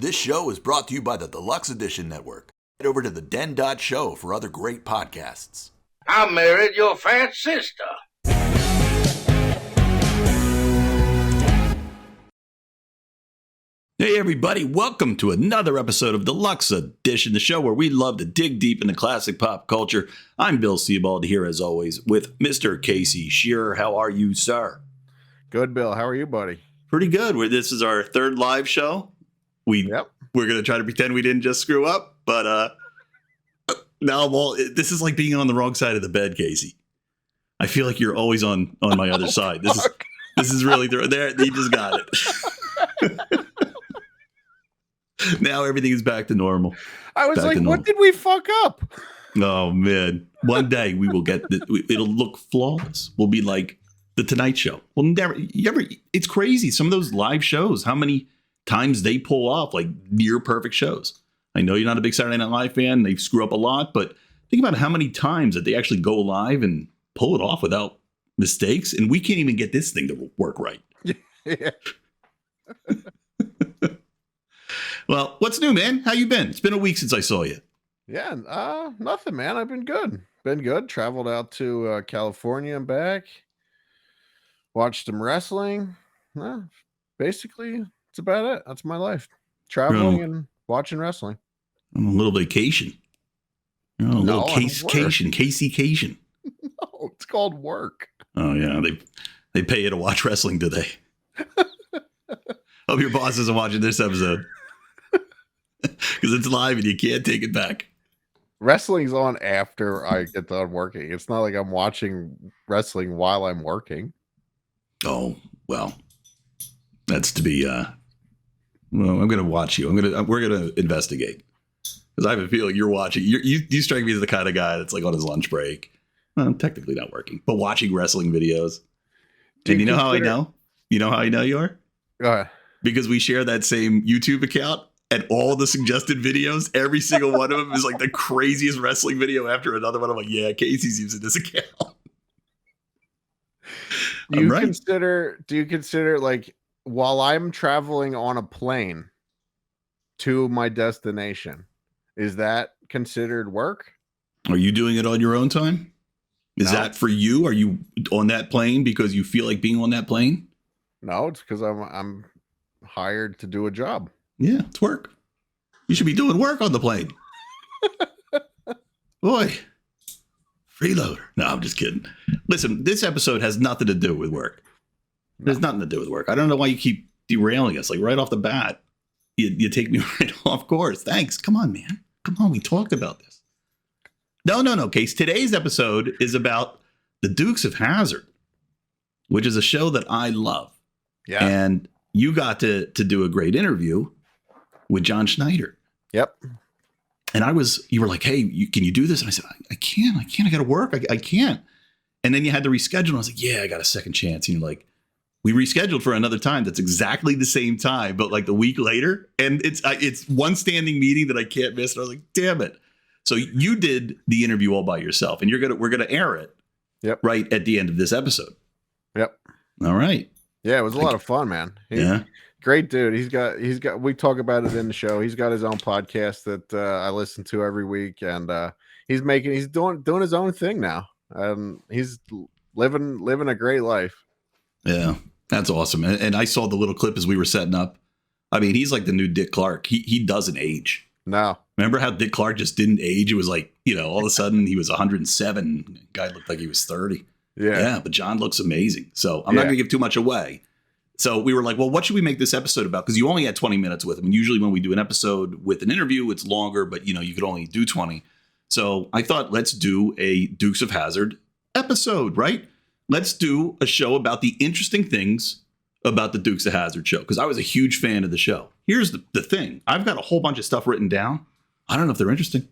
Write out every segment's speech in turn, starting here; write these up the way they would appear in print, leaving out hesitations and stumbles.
This show is brought to you by the Deluxe Edition Network. Head over to the den.show for other great podcasts. I married your fat sister. Hey everybody, welcome to another episode of Deluxe Edition, the show where we love to dig deep into classic pop culture. I'm Bill Sebald here as always with Mr. Casey Shearer. How are you, sir? Good, Bill. How are you, buddy? Pretty good. This is our third live show. We're going to try to pretend we didn't just screw up, but now this is like being on the wrong side of the bed, Casey. I feel like you're always on my other side. This is really there. You just got it. Now everything is back to normal. I was like, what did we fuck up? Oh, man. One day we will get it'll look flawless. We'll be like The Tonight Show. It's crazy. Some of those live shows, how many times they pull off like near perfect shows. I know you're not a big Saturday Night Live fan. They screw up a lot, but think about how many times that they actually go live and pull it off without mistakes. And we can't even get this thing to work right. Yeah. Well, what's new, man? How you been? It's been a week since I saw you. Yeah, nothing, man. I've been good. Traveled out to California and back. Watched some wrestling. Basically, that's about it. That's my life. Traveling and watching wrestling. I'm on a little vacation. A little Casey-cation. No, it's called work. Oh, yeah. They pay you to watch wrestling, do they? Hope your boss isn't watching this episode. Because it's live and you can't take it back. Wrestling's on after I get done working. It's not like I'm watching wrestling while I'm working. Oh, well. That's to be I'm going to watch you. We're going to investigate. Because I have a feeling you're watching. You strike me as the kind of guy that's like on his lunch break. Well, technically not working, but watching wrestling videos. And you know how I know? You know how I know you are? Go ahead. Because we share that same YouTube account. And all the suggested videos, every single one of them is like the craziest wrestling video after another one. I'm like, yeah, Casey's using this account. Do you consider like while I'm traveling on a plane to my destination, is that considered work? Are you doing it on your own time? Is that for you? Are you on that plane because you feel like being on that plane? No, it's because I'm hired to do a job. Yeah, it's work. You should be doing work on the plane. Boy, freeloader. No, I'm just kidding. Listen, this episode has nothing to do with work. There's nothing to do with work. I don't know why you keep derailing us. Like right off the bat, you take me right off course. Thanks. Come on, man. Come on. We talked about this. No, Case. Today's episode is about the Dukes of Hazzard, which is a show that I love. Yeah. And you got to do a great interview with John Schneider. Yep. And you were like, hey, can you do this? And I said, I can't. I got to work. I can't. And then you had to reschedule. And I was like, yeah, I got a second chance. And you're like, we rescheduled for another time. That's exactly the same time, but like a week later. And it's one standing meeting that I can't miss. And I was like, damn it. So you did the interview all by yourself, and we're going to air it. Yep. Right at the end of this episode. Yep. All right. Yeah, it was a lot of fun, man. Great dude. He's got. We talk about it in the show. He's got his own podcast that I listen to every week, and he's doing his own thing now. He's living a great life. Yeah, that's awesome. And I saw the little clip as we were setting up. I mean, he's like the new Dick Clark. He doesn't age. No. Remember how Dick Clark just didn't age? It was like, all of a sudden he was 107. Guy looked like he was 30. Yeah, but John looks amazing. So I'm not going to give too much away. So we were like, well, what should we make this episode about? Because you only had 20 minutes with him. And usually when we do an episode with an interview, it's longer, but you could only do 20. So I thought, let's do a Dukes of Hazzard episode, right? Let's do a show about the interesting things about the Dukes of Hazzard show. Because I was a huge fan of the show. Here's the thing. I've got a whole bunch of stuff written down. I don't know if they're interesting.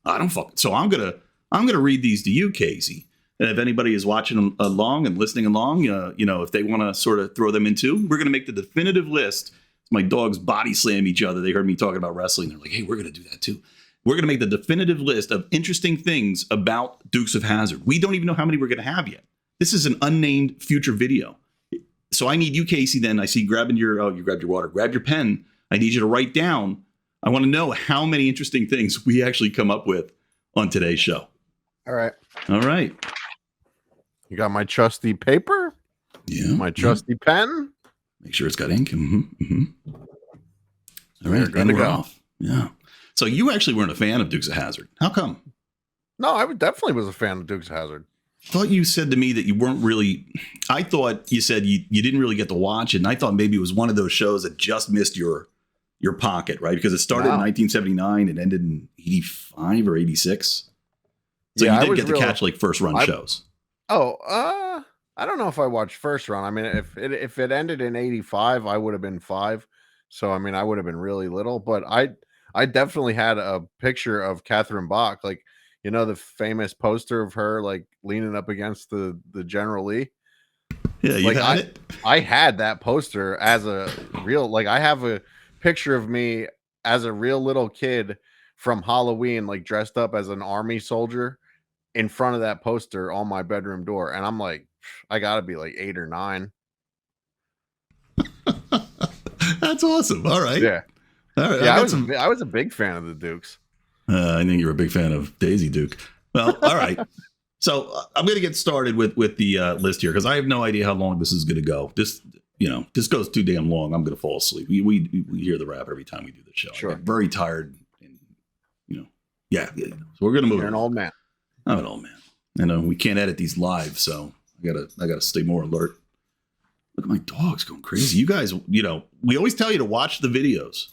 I don't fucking. So I'm gonna read these to you, Casey. And if anybody is watching along and listening along, if they want to sort of throw them into, we're going to make the definitive list. My dogs body slam each other. They heard me talking about wrestling. They're like, hey, we're going to do that too. We're going to make the definitive list of interesting things about Dukes of Hazzard. We don't even know how many we're going to have yet. This is an unnamed future video. So I need you, Casey, then. I see grabbing you grabbed your water. Grab your pen. I need you to write down. I want to know how many interesting things we actually come up with on today's show. All right. All right. You got my trusty paper? Yeah. My trusty pen? Make sure it's got ink. All right. And we're off. Yeah. So you actually weren't a fan of Dukes of Hazzard. How come? No, I definitely was a fan of Dukes of Hazzard. I thought you said to me that you weren't really. I thought you said you didn't really get to watch it. And I thought maybe it was one of those shows that just missed your pocket, right? Because it started in 1979 and ended in 85 or 86. So you did get to catch like first run shows. Oh, I don't know if I watched first run. I mean, if it ended in 85, I would have been 5. So, I mean, I would have been really little. But I definitely had a picture of Catherine Bach, like, you know, the famous poster of her like leaning up against the General Lee. Yeah, you had it. I had that poster as a real, like, I have a picture of me as a real little kid from Halloween, like dressed up as an army soldier in front of that poster on my bedroom door. And I'm like, I gotta be like 8 or 9. That's awesome. All right. Yeah. All right. Yeah, I was a big fan of the Dukes. I think you're a big fan of Daisy Duke. Well, all right. So I'm going to get started with the list here because I have no idea how long this is going to go. This goes too damn long. I'm going to fall asleep. We hear the rap every time we do the show. Sure. I get very tired. And, yeah. So we're going to move. You're an old man. I'm an old man. And we can't edit these live, so I gotta stay more alert. Look at my dogs going crazy. You guys, we always tell you to watch the videos.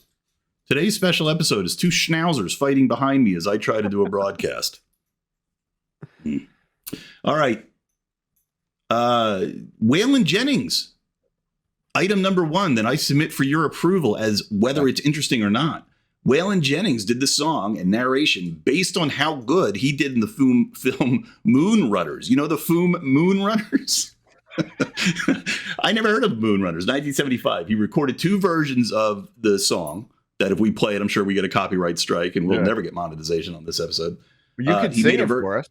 Today's special episode is 2 schnauzers fighting behind me as I try to do a broadcast. All right. Waylon Jennings. Item number 1 that I submit for your approval as whether it's interesting or not. Waylon Jennings did the song and narration based on how good he did in the film Moon Runners. You know the film Moon Runners? I never heard of Moon Runners. 1975. He recorded 2 versions of the song that if we play it, I'm sure we get a copyright strike and we'll never get monetization on this episode. You could sing it for us.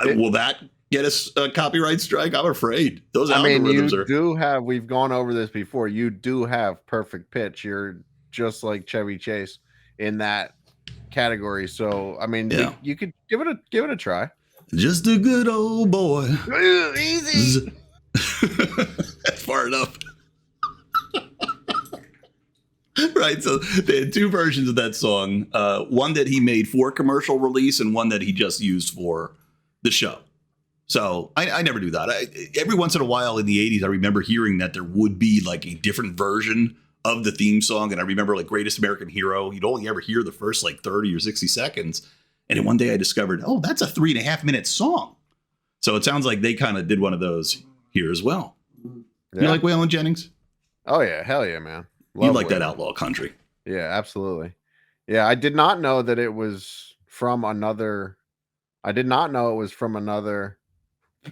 Will that get us a copyright strike? I'm afraid. Those algorithms we've gone over this before. You do have perfect pitch. You're just like Chevy Chase in that category. So, I mean, you could give it a try. Just a good old boy. Easy. That's far enough. Right. So they had 2 versions of that song. One that he made for commercial release and one that he just used for the show. So I never do that. Every once in a while in the 80s, I remember hearing that there would be like a different version of the theme song. And I remember like Greatest American Hero, you'd only ever hear the first like 30 or 60 seconds. And then one day I discovered, that's a 3.5-minute song. So it sounds like they kind of did one of those here as well. Yeah. You like Waylon Jennings? Oh yeah. Hell yeah, man. You like that outlaw country. Yeah, absolutely. Yeah. I did not know that it was from another.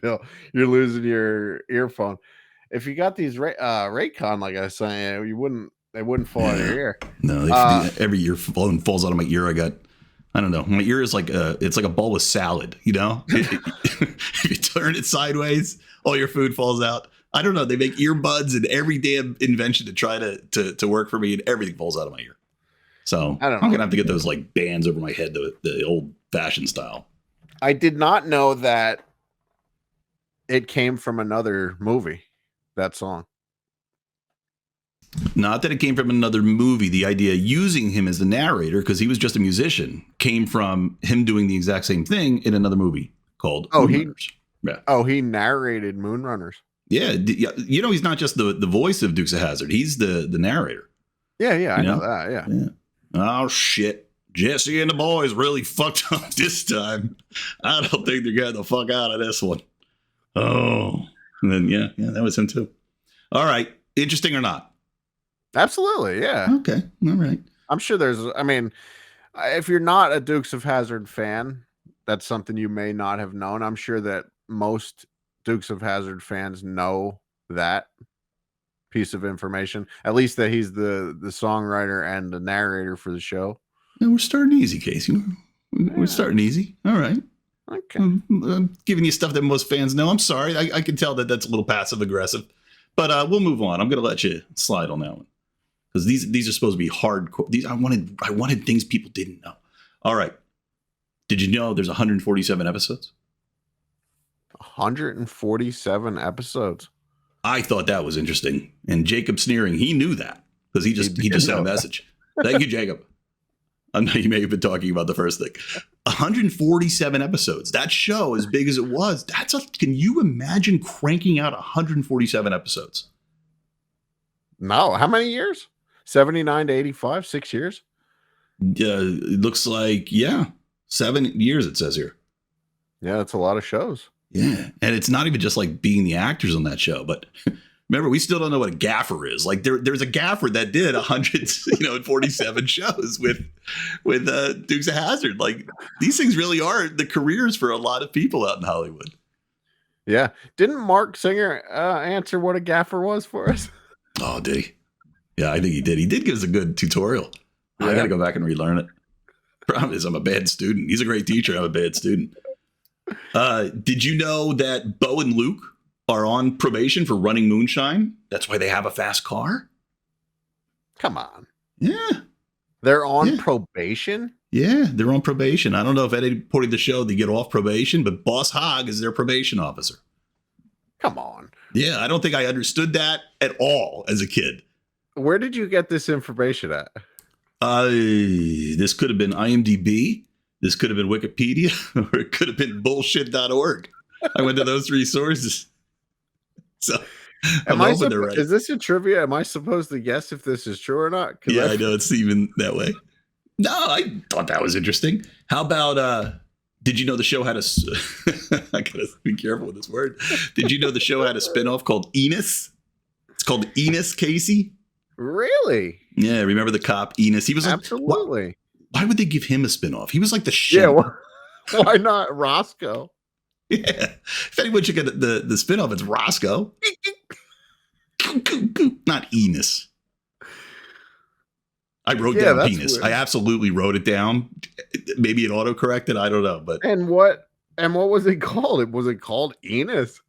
Bill, you're losing your earphone. If you got these Raycon, like I was saying, they wouldn't fall out of your ear. No, every earphone falls out of my ear. I don't know. My ear is it's like a bowl of salad, If you turn it sideways, all your food falls out. I don't know. They make earbuds and every damn invention to try to work for me, and everything falls out of my ear. So I'm going to have to get those like bands over my head, the old fashioned style. I did not know that it came from another movie, that song. Not that it came from another movie. The idea using him as the narrator, because he was just a musician, came from him doing the exact same thing in another movie called Moon Runners. Yeah. He narrated Moon Runners. Yeah. He's not just the voice of Dukes of Hazzard. He's the narrator. Yeah, I know that. Yeah. Oh, shit. Jesse and the boys really fucked up this time. I don't think they're getting the fuck out of this one. Oh. And then, that was him too. All right. Interesting or not? Absolutely, yeah. Okay, all right. I'm sure if you're not a Dukes of Hazzard fan, that's something you may not have known. I'm sure that most Dukes of Hazzard fans know that piece of information, at least that he's the songwriter and the narrator for the show. Yeah, we're starting easy, Casey. We're starting easy. All right. Okay. I'm giving you stuff that most fans know. I'm sorry. I can tell that that's a little passive aggressive, but we'll move on. I'm going to let you slide on that one. because these are supposed to be hardcore. These I wanted things people didn't know. All right. Did you know there's 147 episodes? 147 episodes. I thought that was interesting. And Jacob Sneering, he knew that because he just sent a message. Thank you, Jacob. I know you may have been talking about the first thing. 147 episodes. That show, as big as it was, can you imagine cranking out 147 episodes? No. How many years? 79 to 85, 6 years? It looks like, 7 years it says here. Yeah, that's a lot of shows. Yeah. And it's not even just like being the actors on that show, but remember, we still don't know what a gaffer is. Like there's a gaffer that did 147 shows with Dukes of Hazzard. Like these things really are the careers for a lot of people out in Hollywood. Yeah. Didn't Mark Singer answer what a gaffer was for us? Oh, did he? Yeah, I think he did. He did give us a good tutorial. Yeah. I got to go back and relearn it. Problem is, I'm a bad student. He's a great teacher. I'm a bad student. Did you know that Bo and Luke are on probation for running moonshine? That's why they have a fast car. Come on. Yeah. They're on probation? Yeah, they're on probation. I don't know if at any point of the show they get off probation, but Boss Hogg is their probation officer. Come on. Yeah, I don't think I understood that at all as a kid. Where did you get this information at? This could have been IMDb. This could have been Wikipedia, or it could have been bullshit.org. I went to those 3 sources. So is this a trivia? Am I supposed to guess if this is true or not? Yeah, I know it's even that way. No, I thought that was interesting. How about, did you know the show had I gotta be careful with this word. Did you know the show had a spinoff called Enos? It's called Enos, Casey. Really? Yeah, remember the cop Enos? He was absolutely. Like, why would they give him a spinoff? He was like the shit. Yeah, why not Roscoe? Yeah. If anyone should get the spinoff, it's Roscoe. Not Enos. I wrote down penis. Weird. I absolutely wrote it down. Maybe it autocorrected. I don't know. But what was it called? Was it called Enos?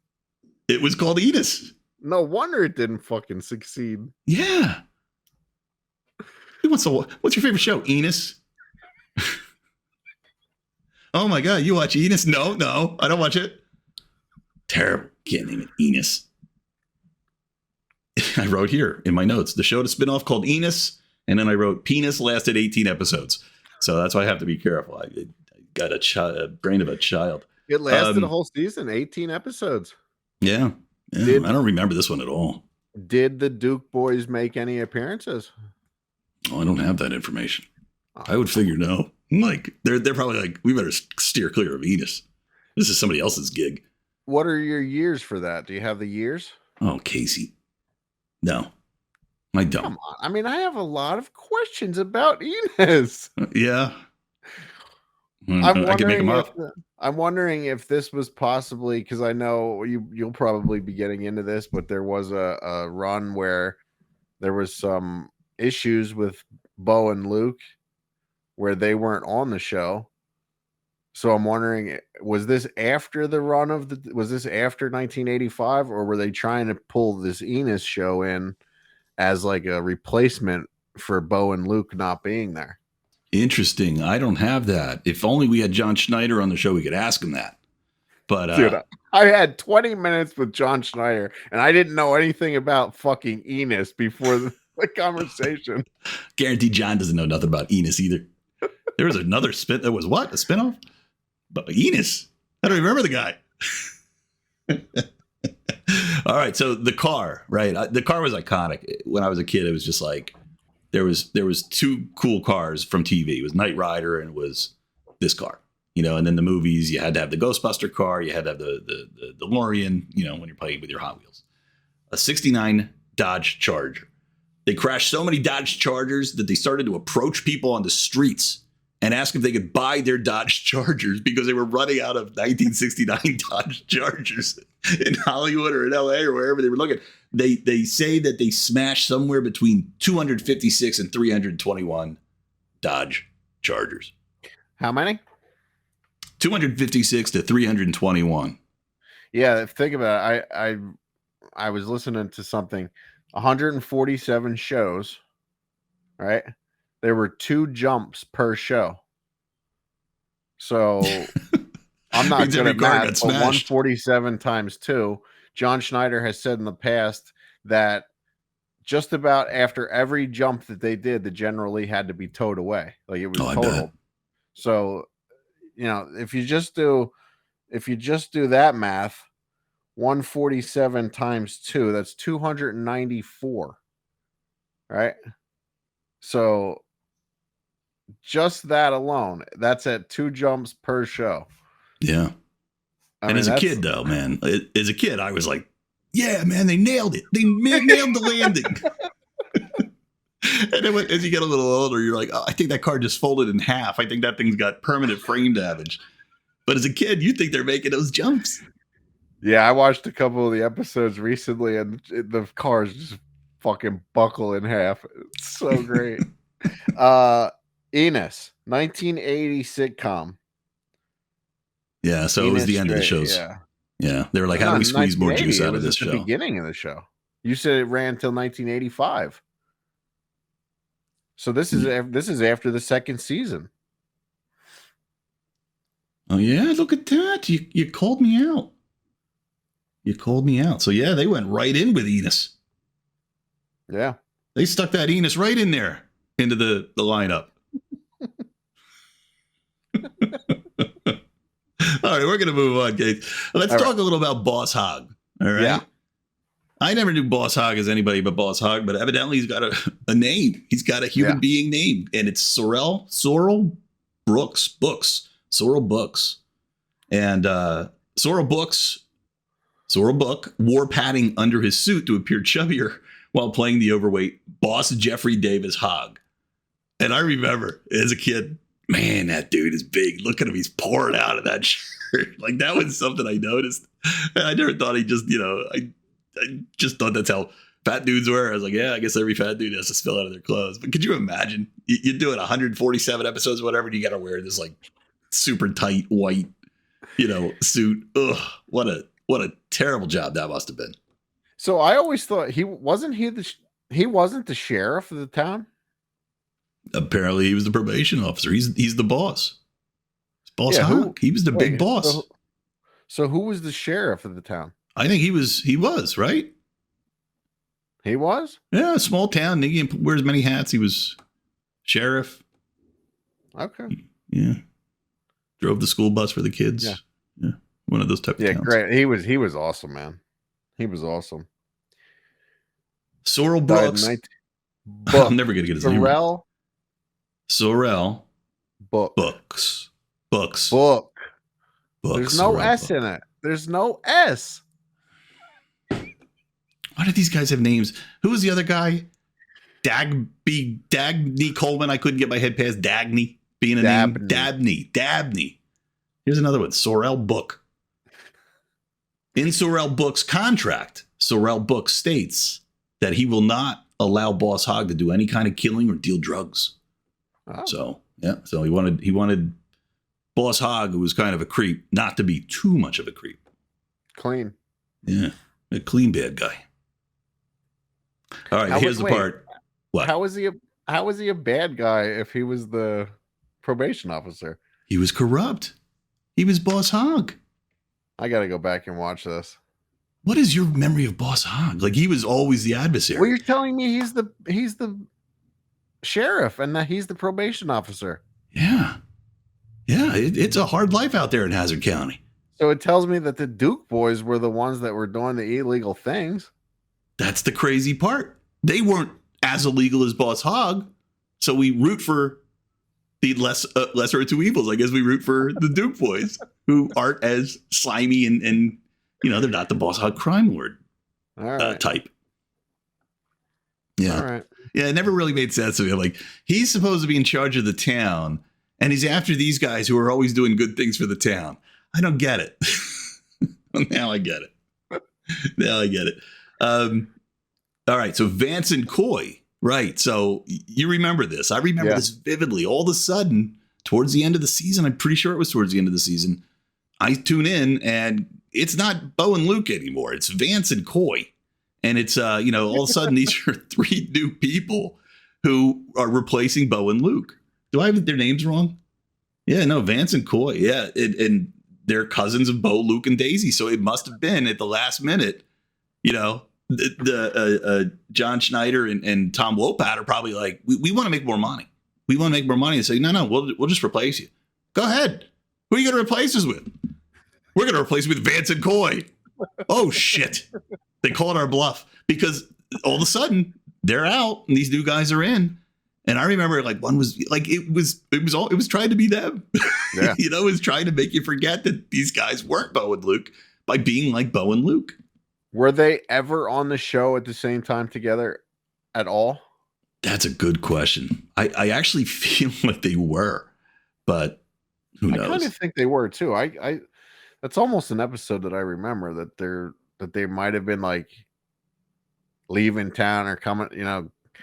It was called Enos. No wonder it didn't fucking succeed. Yeah. What's your favorite show? Enos? Oh my God, you watch Enos? No, I don't watch it. Terrible. Can't name it Enos. I wrote here in my notes, the show to spin off called Enos, and then I wrote penis lasted 18 episodes. So that's why I have to be careful. I got a brain of a child. It lasted a whole season, 18 episodes. Yeah. I don't remember this one at all. Did the Duke boys make any appearances? Oh, I don't have that information. I would figure no. Like they're probably like, we better steer clear of Enos. This is somebody else's gig. What are your years for that? Do you have the years? Oh, Casey. No, I don't. Come on. I mean, I have a lot of questions about Enos. Yeah. I can make them up. I'm wondering if this was possibly, because I know you'll probably be getting into this, but there was a run where there was some issues with Bo and Luke where they weren't on the show. So I'm wondering, was this after the run of was this after 1985, or were they trying to pull this Enos show in as like a replacement for Bo and Luke not being there? Interesting. I don't have that. If only we had John Schneider on the show, we could ask him that. But dude, I had 20 minutes with John Schneider, and I didn't know anything about fucking Enos before the conversation. Guaranteed John doesn't know nothing about Enos either. There was another spin. There was what? A spinoff? But Enos. I don't remember the guy. All right. So the car, right? The car was iconic. When I was a kid, it was just like, there was 2 cool cars from TV. It was Knight Rider and it was this car, and then the movies, you had to have the Ghostbuster car. You had to have the DeLorean, when you're playing with your Hot Wheels. A 69 Dodge Charger. They crashed so many Dodge Chargers that they started to approach people on the streets and ask if they could buy their Dodge Chargers because they were running out of 1969 Dodge Chargers in Hollywood or in LA or wherever they were looking. They say that they smashed somewhere between 256 and 321 Dodge Chargers. How many? 256 to 321. Yeah, think about it. I was listening to something. 147 shows. right? There were 2 jumps per show. So I'm not good at math, but 147 times 2. John Schneider has said in the past that just about after every jump that they did, the generally had to be towed away. Like it was totaled. So, if you just do that math, 147 times 2, that's 294. Right? So just that alone, that's at 2 jumps per show. Yeah. And as a kid, though, man, as a kid, I was like, yeah, man, they nailed it. They nailed the landing. And then as you get a little older, you're like, oh, I think that car just folded in half. I think that thing's got permanent frame damage. But as a kid, you think they're making those jumps. Yeah, I watched a couple of the episodes recently, and the cars just fucking buckle in half. It's so great. Enos, 1980 sitcom. Yeah, so it was the end of the shows. Yeah. They were like, how do we squeeze more juice out of this show? The beginning of the show. You said it ran until 1985. So this is after the second season. Oh yeah, look at that! You called me out. You called me out. So yeah, they went right in with Enos. Yeah, they stuck that Enos right in there into the lineup. All right, we're gonna move on, Kate. Let's talk a little about Boss Hogg. All right. Yeah. I never knew Boss Hogg as anybody but Boss Hogg, but evidently he's got a name. He's got a human being name, and it's Sorrel Books. Sorrel Books. And Sorrel Book wore padding under his suit to appear chubbier while playing the overweight Boss Jeffrey Davis Hogg. And I remember as a kid, man, that dude is big. Look at him. He's pouring out of that shirt. Like, that was something I noticed. And I never thought he just, I just thought that's how fat dudes were. I was like, yeah, I guess every fat dude has to spill out of their clothes. But could you imagine? You're doing 147 episodes, whatever, and you got to wear this like super tight white, suit. Ugh, what a terrible job that must have been. So I always thought he wasn't the sheriff of the town. Apparently, he was the probation officer. He's the boss. It's Boss Hogg. He was the big boss. So who was the sheriff of the town? I think he was, right? He was? Yeah, small town. He wears many hats. He was sheriff. Okay. Yeah. Drove the school bus for the kids. Yeah. One of those type of towns. Great. He was awesome, man. He was awesome. Sorrel Brooks. I'm never going to get his name right. Sorrel Books. Book. There's no S in it. There's no S. Why did these guys have names? Who was the other guy? Dagny Coleman. I couldn't get my head past Dagny being a name. Dabney. Here's another one. Sorrel Book. In Sorrel Book's contract, Sorrel Book states that he will not allow Boss Hogg to do any kind of killing or deal drugs. Oh. So he wanted Boss Hogg, who was kind of a creep, not to be too much of a creep. Clean. Yeah, a clean bad guy. All right, here's the part. What? How was he a bad guy if he was the probation officer? He was corrupt. He was Boss Hogg. I got to go back and watch this. What is your memory of Boss Hogg? Like, he was always the adversary. Well, you're telling me he's the sheriff and that he's the probation officer. Yeah. Yeah, it's a hard life out there in Hazzard County. So it tells me that the Duke boys were the ones that were doing the illegal things. That's the crazy part. They weren't as illegal as Boss Hogg, so we root for the lesser of two evils. I guess we root for the Duke boys, who aren't as slimy and they're not the Boss Hogg crime lord type. Yeah. All right. Yeah, it never really made sense to me. Like, he's supposed to be in charge of the town, and he's after these guys who are always doing good things for the town. I don't get it. Now I get it. All right, so Vance and Coy, right? So you remember this. I remember this vividly. All of a sudden, towards the end of the season, I'm pretty sure it was towards the end of the season, I tune in, and it's not Bo and Luke anymore. It's Vance and Coy. And it's, all of a sudden, these are three new people who are replacing Bo and Luke. Do I have their names wrong? Yeah, no, Vance and Coy. Yeah, and they're cousins of Bo, Luke, and Daisy. So it must have been at the last minute, the John Schneider and Tom Wopat are probably like, we want to make more money. We want to make more money. And say, no, we'll just replace you. Go ahead. Who are you going to replace us with? We're going to replace you with Vance and Coy. Oh, shit. They called our bluff because all of a sudden they're out and these new guys are in. And I remember like one was like, it was trying to be them. Yeah. It was trying to make you forget that these guys weren't Bo and Luke by being like Bo and Luke. Were they ever on the show at the same time together at all? That's a good question. I actually feel like they were, but who knows? I kind of think they were too. I that's almost an episode that I remember that they might have been like leaving town or coming,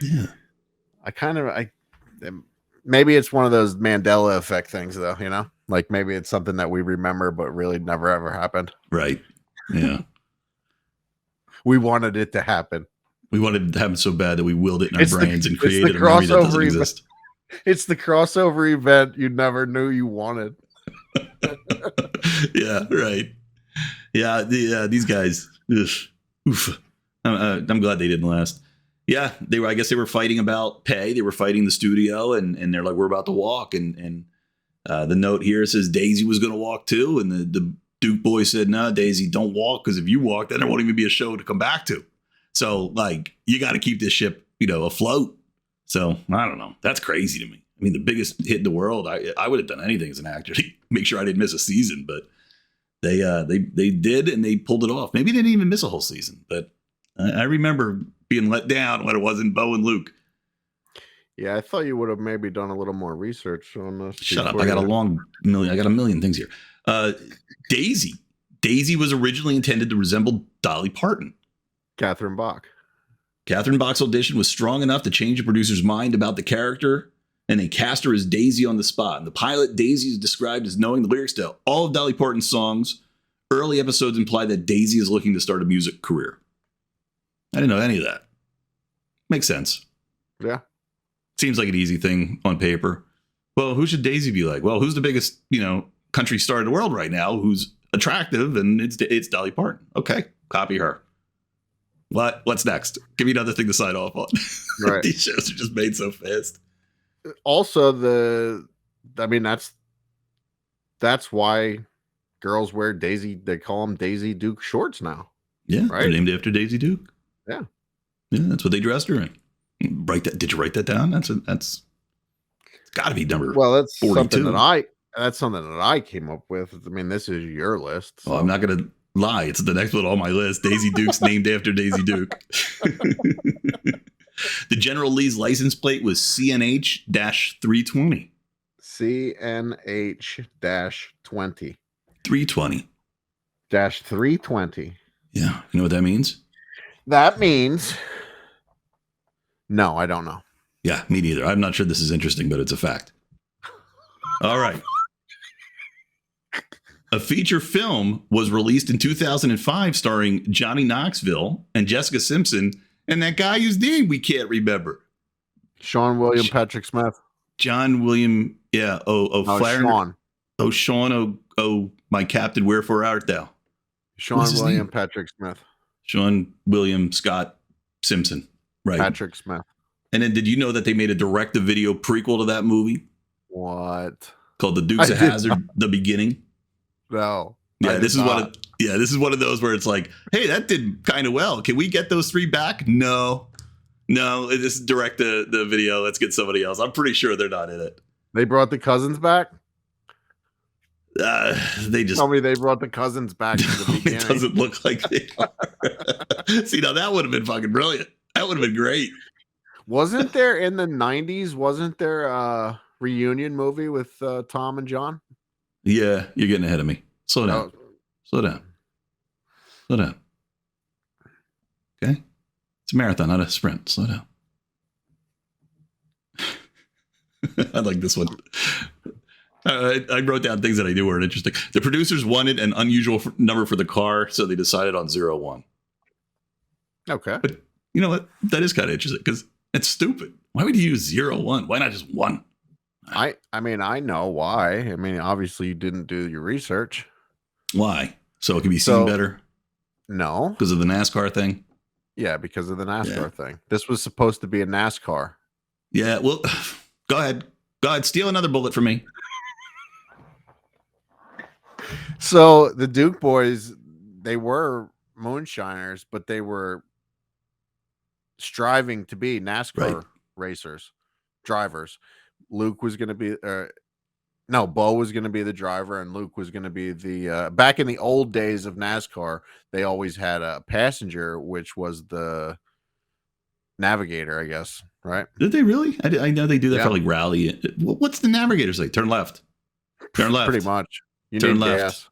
Yeah. Maybe it's one of those Mandela effect things though, like maybe it's something that we remember, but really never ever happened. Right. Yeah. We wanted it to happen. We wanted it to happen so bad that we willed it in our brains and created a memory that doesn't exist. It's the crossover event you never knew you wanted. Yeah, right. Yeah, these guys. Oof. I'm glad they didn't last. Yeah, I guess they were fighting about pay. They were fighting the studio, and they're like, we're about to walk. And the note here says Daisy was going to walk too, and the Duke boy said, no, Daisy, don't walk, because if you walk, then there won't even be a show to come back to. So, like, you got to keep this ship, afloat. So, I don't know. That's crazy to me. I mean, the biggest hit in the world, I would have done anything as an actor to make sure I didn't miss a season, but they did, and they pulled it off. Maybe they didn't even miss a whole season, but I remember being let down when it wasn't Bo and Luke. Yeah, I thought you would have maybe done a little more research on this. Shut up. I got a million things here. Daisy. Daisy was originally intended to resemble Dolly Parton. Catherine Bach. Catherine Bach's audition was strong enough to change the producer's mind about the character, and they cast her as Daisy on the spot. In the pilot, Daisy is described as knowing the lyrics to all of Dolly Parton's songs. Early episodes imply that Daisy is looking to start a music career. I didn't know any of that. Makes sense. Yeah. Seems like an easy thing on paper. Well, who should Daisy be like? Well, who's the biggest, country star in the world right now who's attractive? And it's Dolly Parton. Okay, copy her. What's next? Give me another thing to sign off on. Right. These shows are just made so fast. Also, that's why girls wear they call them Daisy Duke shorts now. Yeah, right? They're named after Daisy Duke. Yeah. Yeah, that's what they dressed her in. Did you write that down? That's got to be number. Well, that's 42. something that I came up with. I mean, this is your list. So. Well, I'm not going to lie. It's the next one on my list. Daisy Duke's named after Daisy Duke. The General Lee's license plate was CNH-320. CNH-20. 320. -320. Yeah. You know what that means? That means... No, I don't know. Yeah, me neither. I'm not sure this is interesting, but it's a fact. All right. A feature film was released in 2005 starring Johnny Knoxville and Jessica Simpson and that guy whose name we can't remember. Sean William Patrick Smith. John William, yeah. Sean. Oh, Sean, oh, my captain, wherefore art thou? Sean William Patrick Smith. Sean William Scott Simpson. Right. Patrick Smith. And then did you know that they made a direct-to-video prequel to that movie? What? Called The Dukes of Hazzard, The Beginning? No. Yeah, this is one of those where it's like, hey, that did kind of well. Can we get those 3 back? No, this is direct the video. Let's get somebody else. I'm pretty sure they're not in it. They brought the cousins back? They just tell me they brought the cousins back in the beginning. It doesn't look like they are. See, now that would have been fucking brilliant. That would have been great. Wasn't there in the 90s, wasn't there a reunion movie with Tom and John? Yeah, you're getting ahead of me. Slow down. Slow down. Okay? It's a marathon, not a sprint. Slow down. I like this one. I wrote down things that I knew were interesting. The producers wanted an unusual number for the car, so they decided on 01. Okay. But you know what? That is kind of interesting because It's stupid. Why would you use 0, 1? Why not just 1? I mean, I know why. I mean, obviously you didn't do your research. Why? So it can be seen better? No. Because of the NASCAR thing? Yeah, because of the NASCAR thing. This was supposed to be a NASCAR. Yeah, well, go ahead. Go ahead. Steal another bullet from me. So the Duke boys, they were moonshiners, but they were striving to be NASCAR racers, drivers. Luke was going to be, Bo was going to be the driver, and Luke was going to be the. Back in the old days of NASCAR, they always had a passenger, which was the navigator, I guess. Right? Did they really? I know they do that for like rally. What's the navigator say? Turn left. Turn left. Pretty much. You Turn need left. gas.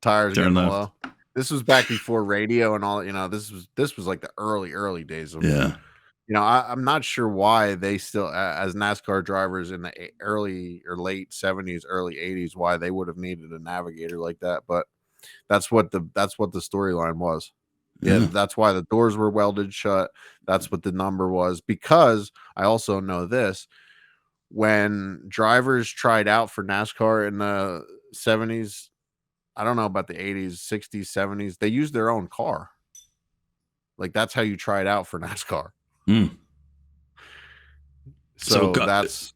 Tires Turn getting left. low. This was back before radio and all. This was like the early days of. Yeah. I'm not sure why they still, as NASCAR drivers in the early or late 70s, early 80s, why they would have needed a navigator like that. But that's what the storyline was. Yeah, that's why the doors were welded shut. That's what the number was. Because I also know this, when drivers tried out for NASCAR in the 70s, I don't know about the 80s, 60s, 70s, they used their own car. Like that's how you tried out for NASCAR. So that's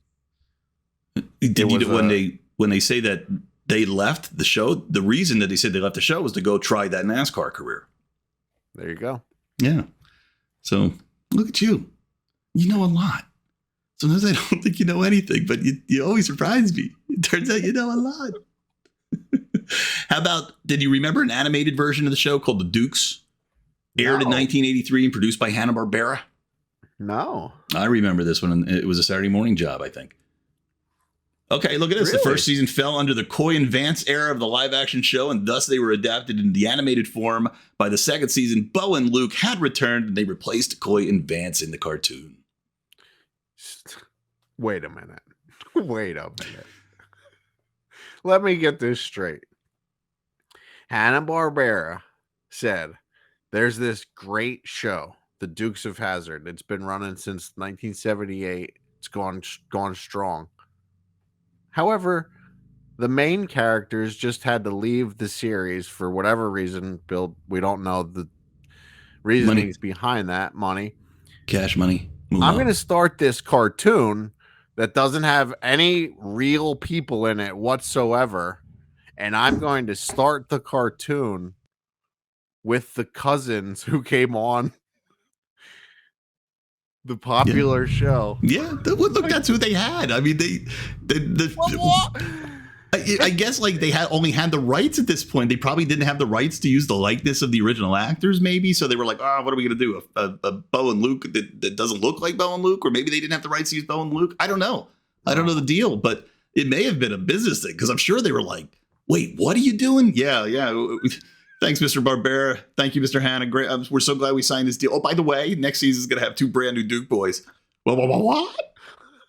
when they say that they left the show, the reason that they said they left the show was to go try that NASCAR career. There you go. Yeah. So look at you. You know a lot. Sometimes I don't think you know anything, but you always surprise me. It turns out you know a lot. How about, did you remember an animated version of the show called The Dukes? Aired in 1983 and produced by Hanna-Barbera. No. I remember this one. It was a Saturday morning job, I think. Okay, look at this. Really? The first season fell under the Coy and Vance era of the live-action show, and thus they were adapted into the animated form. By the second season, Bo and Luke had returned, and they replaced Coy and Vance in the cartoon. Wait a minute. Let me get this straight. Hanna-Barbera said, there's this great show, The Dukes of Hazzard. It's been running since 1978. It's gone strong. However, the main characters just had to leave the series for whatever reason. Bill, we don't know the reasonings behind that. Money. Cash money. I'm going to start this cartoon that doesn't have any real people in it whatsoever. And I'm going to start the cartoon with the cousins who came on the popular show. Yeah, look, that's who they had. I mean, I guess like they only had the rights at this point. They probably didn't have the rights to use the likeness of the original actors, maybe. So they were like, what are we going to do? A Bo and Luke that doesn't look like Bo and Luke? Or maybe they didn't have the rights to use Bo and Luke. I don't know. I don't know the deal, but it may have been a business thing because I'm sure they were like, wait, what are you doing? Yeah. Thanks, Mr. Barbera. Thank you, Mr. Hanna. Great. We're so glad we signed this deal. Oh, by the way, next season is going to have 2 brand new Duke boys. What?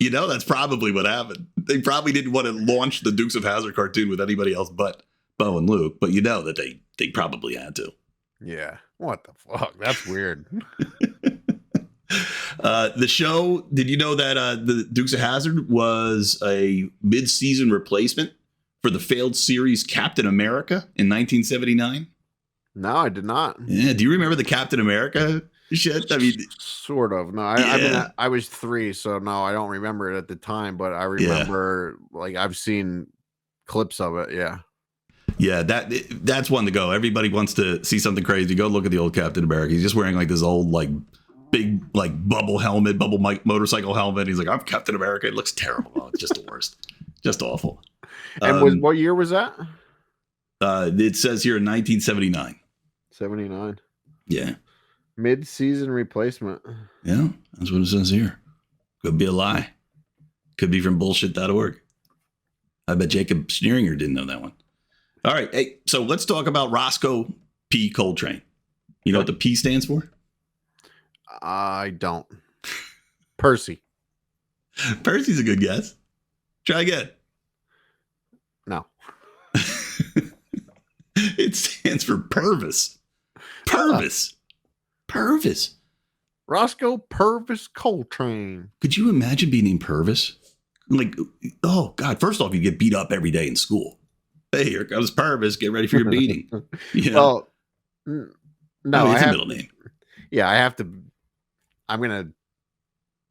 That's probably what happened. They probably didn't want to launch the Dukes of Hazzard cartoon with anybody else but Bo and Luke, but that they probably had to. Yeah. What the fuck? That's weird. The show, did you know that the Dukes of Hazzard was a mid-season replacement for the failed series Captain America in 1979? No, I did not. Yeah, do you remember the Captain America shit? I mean, sort of. No, I mean, I was 3, so no, I don't remember it at the time, but I remember like I've seen clips of it. Yeah. Yeah, that's one to go. Everybody wants to see something crazy. Go look at the old Captain America. He's just wearing like this old like big like bubble motorcycle helmet. He's like, I'm Captain America. It looks terrible. Oh, it's just the worst. Just awful. And what year was that? It says here in 1979. 79. Yeah. Mid-season replacement. Yeah, that's what it says here. Could be a lie. Could be from bullshit.org. I bet Jacob Schneeringer didn't know that one. All right. Hey, so let's talk about Roscoe P. Coltrane. You know what the P stands for? I don't. Percy. Percy's a good guess. Try again. No. It stands for Purvis. Purvis. Roscoe Purvis Coltrane. Could you imagine being named Purvis? Like, oh God! First off, you get beat up every day in school. Hey, here comes Purvis. Get ready for your beating. You know? Well, no, it's a middle name. Yeah, I have to. I'm gonna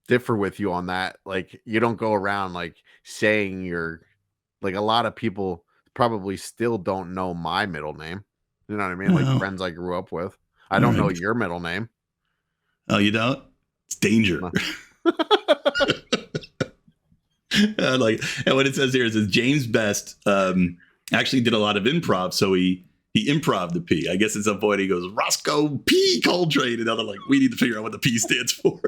differ with you on that. Like, you don't go around like saying you're like, a lot of people probably still don't know my middle name. You know what I mean? Like friends I grew up with. I don't know your middle name. Oh, you don't? It's Danger. No. And what it says here is James Best actually did a lot of improv, so he improv the P. I guess at some point he goes, Roscoe P. Coltrane, and they're like, we need to figure out what the P stands for.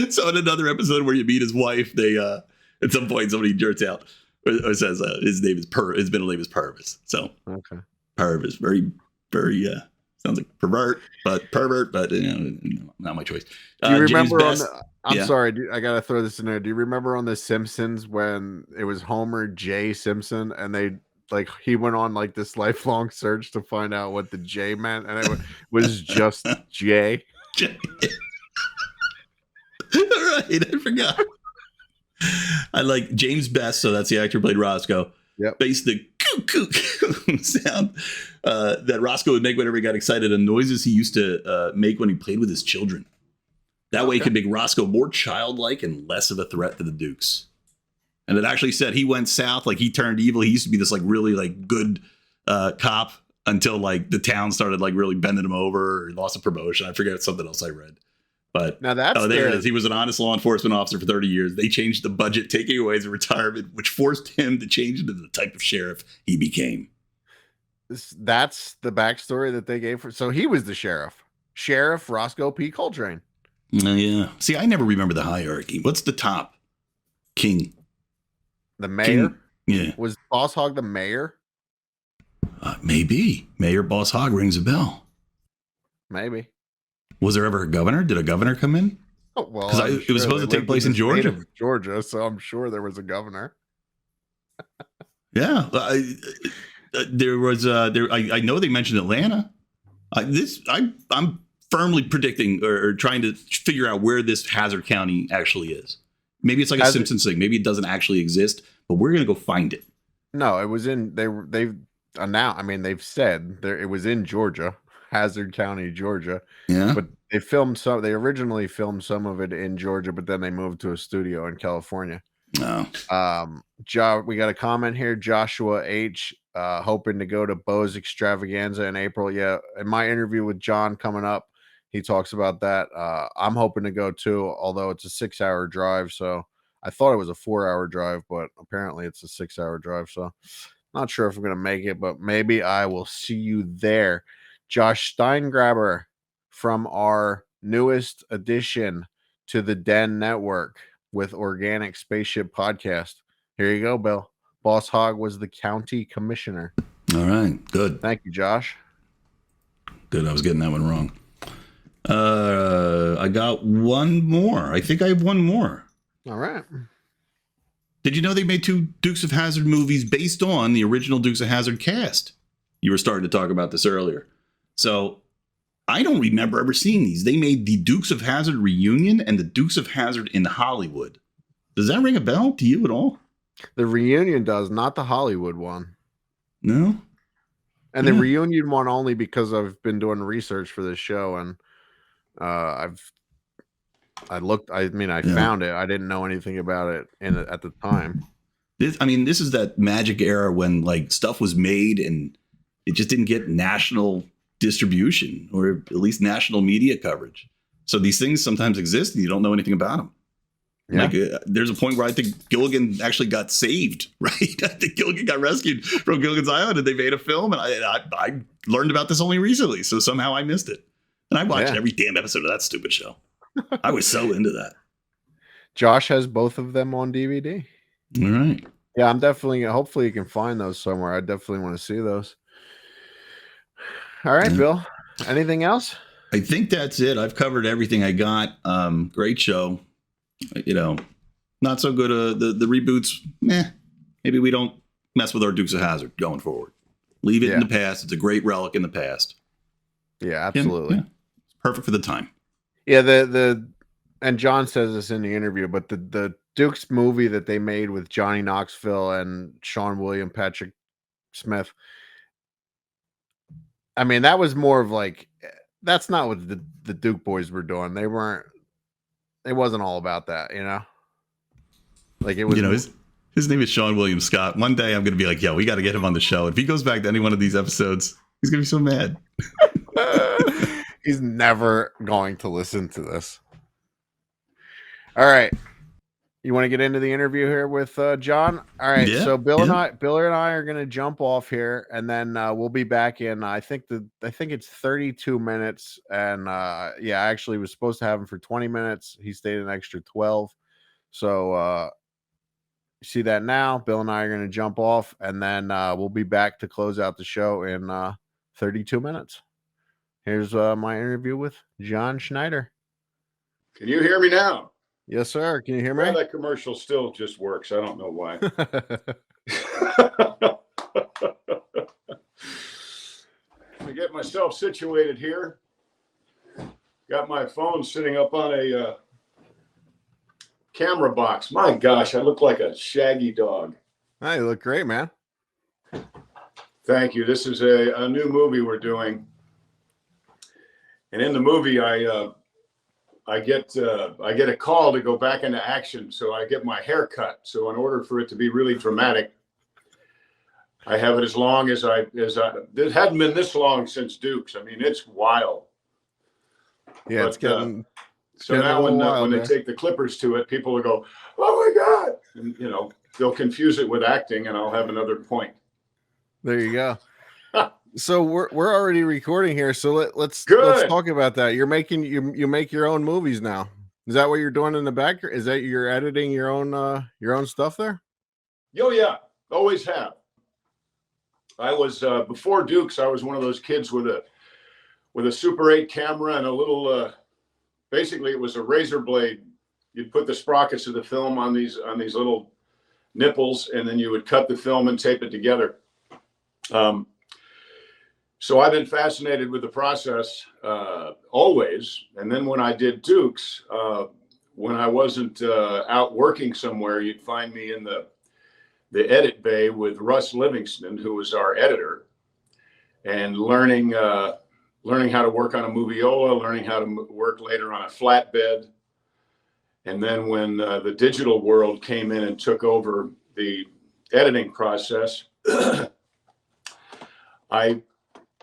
So in another episode where you meet his wife, they at some point somebody jerks out or says his middle name is Purvis. So okay, Purvis, very very sounds like pervert, but not my choice. Do you remember I'm sorry, I gotta throw this in there. Do you remember on The Simpsons when it was Homer J. Simpson and he went on like this lifelong search to find out what the J meant, and it was just J. Right, I forgot. I like James Best, so that's the actor who played Roscoe. Yep. Based the coo sound that Roscoe would make whenever he got excited, and noises he used to make when he played with his children. That way he could make Roscoe more childlike and less of a threat to the Dukes. And it actually said he went south, like he turned evil. He used to be this like really like good cop until like the town started like really bending him over, or he lost a promotion. I forget something else I read. But now there it is. He was an honest law enforcement officer for 30 years. They changed the budget, taking away his retirement, which forced him to change into the type of sheriff he became. That's the backstory that they gave for. So he was the Sheriff Roscoe P. Coltrane. Yeah. See, I never remember the hierarchy. What's the top? King. The mayor? King. Yeah. Was Boss Hogg the mayor? Maybe. Mayor Boss Hogg rings a bell. Maybe. Was there ever a governor? Did a governor come in? Oh, well, because it was supposed to take place in Georgia. Georgia, so I'm sure there was a governor. Yeah. There was. I know they mentioned Atlanta. I'm firmly predicting or trying to figure out where this Hazzard County actually is. Maybe it's like a Simpsons thing. Maybe it doesn't actually exist, but we're gonna go find it. No, it was in. They've announced. I mean, they've said there. It was in Georgia, Hazzard County, Georgia. Yeah, but they filmed some. They originally filmed some of it in Georgia, but then they moved to a studio in California. No. We got a comment here. Joshua H. Hoping to go to Bo's Extravaganza in April. Yeah, in my interview with John coming up, he talks about that. I'm hoping to go too, although it's a 6-hour drive. So I thought it was a 4-hour drive, but apparently it's a 6-hour drive. So not sure if I'm going to make it, but maybe I will see you there. Josh Steingraber from our newest addition to the Den Network with Organic Spaceship Podcast. Here you go, Bill. Boss Hogg was the county commissioner. All right, good. Thank you, Josh. Good. I was getting that one wrong. I got one more. I think I have one more. All right. Did you know they made 2 Dukes of Hazzard movies based on the original Dukes of Hazzard cast? You were starting to talk about this earlier. So I don't remember ever seeing these. They made the Dukes of Hazzard reunion and the Dukes of Hazzard in Hollywood. Does that ring a bell to you at all? The reunion does, not the Hollywood one. No? And the reunion one only because I've been doing research for this show, and I found it. I didn't know anything about it at the time. This is that magic era when like stuff was made and it just didn't get national distribution or at least national media coverage. So these things sometimes exist and you don't know anything about them. Yeah. Like there's a point where I think Gilligan actually got saved, right? I think Gilligan got rescued from Gilligan's Island and they made a film, and I learned about this only recently, so somehow I missed it. And I watched every damn episode of that stupid show. I was so into that. Josh has both of them on DVD. All right. Yeah, I'm definitely, hopefully you can find those somewhere. I definitely want to see those. All right, Bill. Anything else? I think that's it. I've covered everything I got. Great show. Not so good. The reboots, maybe we don't mess with our Dukes of Hazzard going forward. Leave it in the past. It's a great relic in the past. Yeah, absolutely. It's perfect for the time. Yeah, the and John says this in the interview, but the Dukes movie that they made with Johnny Knoxville and Sean William Patrick Smith, I mean, that was more of like, that's not what the Duke boys were doing. It wasn't all about that, you know? Like, it was, you know, his name is Sean William Scott. One day I'm going to be like, yo, we got to get him on the show. If he goes back to any one of these episodes, he's going to be so mad. He's never going to listen to this. All right. You want to get into the interview here with John? All right. Yeah, So Bill and I are going to jump off here, and then we'll be back in. I think it's 32 minutes, and I actually was supposed to have him for 20 minutes. He stayed an extra 12. So you see that now. Bill and I are going to jump off, and then we'll be back to close out the show in 32 minutes. Here's my interview with John Schneider. Can you hear me now? Yes, sir. Can you hear me? Well, that commercial still just works. I don't know why. Let me get myself situated here. Got my phone sitting up on a camera box. My gosh, I look like a shaggy dog. Hey, you look great, man. Thank you. This is a new movie we're doing. And in the movie, I get a call to go back into action, so I get my hair cut. So in order for it to be really dramatic, I have it as long as it hadn't been this long since Dukes. I mean, it's wild. Yeah, but, it's getting. So now when they take the clippers to it, people will go, "Oh my God!" And you know, they'll confuse it with acting, and I'll have another point. There you go. So we're already recording here, so let's talk about that. You're making you make your own movies now. Is that what you're doing in the back? Is that you're editing your own stuff there? Oh yeah, always have. I was before Dukes. I was one of those kids with a Super 8 camera and a little. Basically, it was a razor blade. You'd put the sprockets of the film on these little nipples, and then you would cut the film and tape it together. So I've been fascinated with the process always. And then when I did Dukes, when I wasn't out working somewhere, you'd find me in the edit bay with Russ Livingston, who was our editor, and learning how to work on a moviola, learning how to work later on a flatbed. And then when the digital world came in and took over the editing process,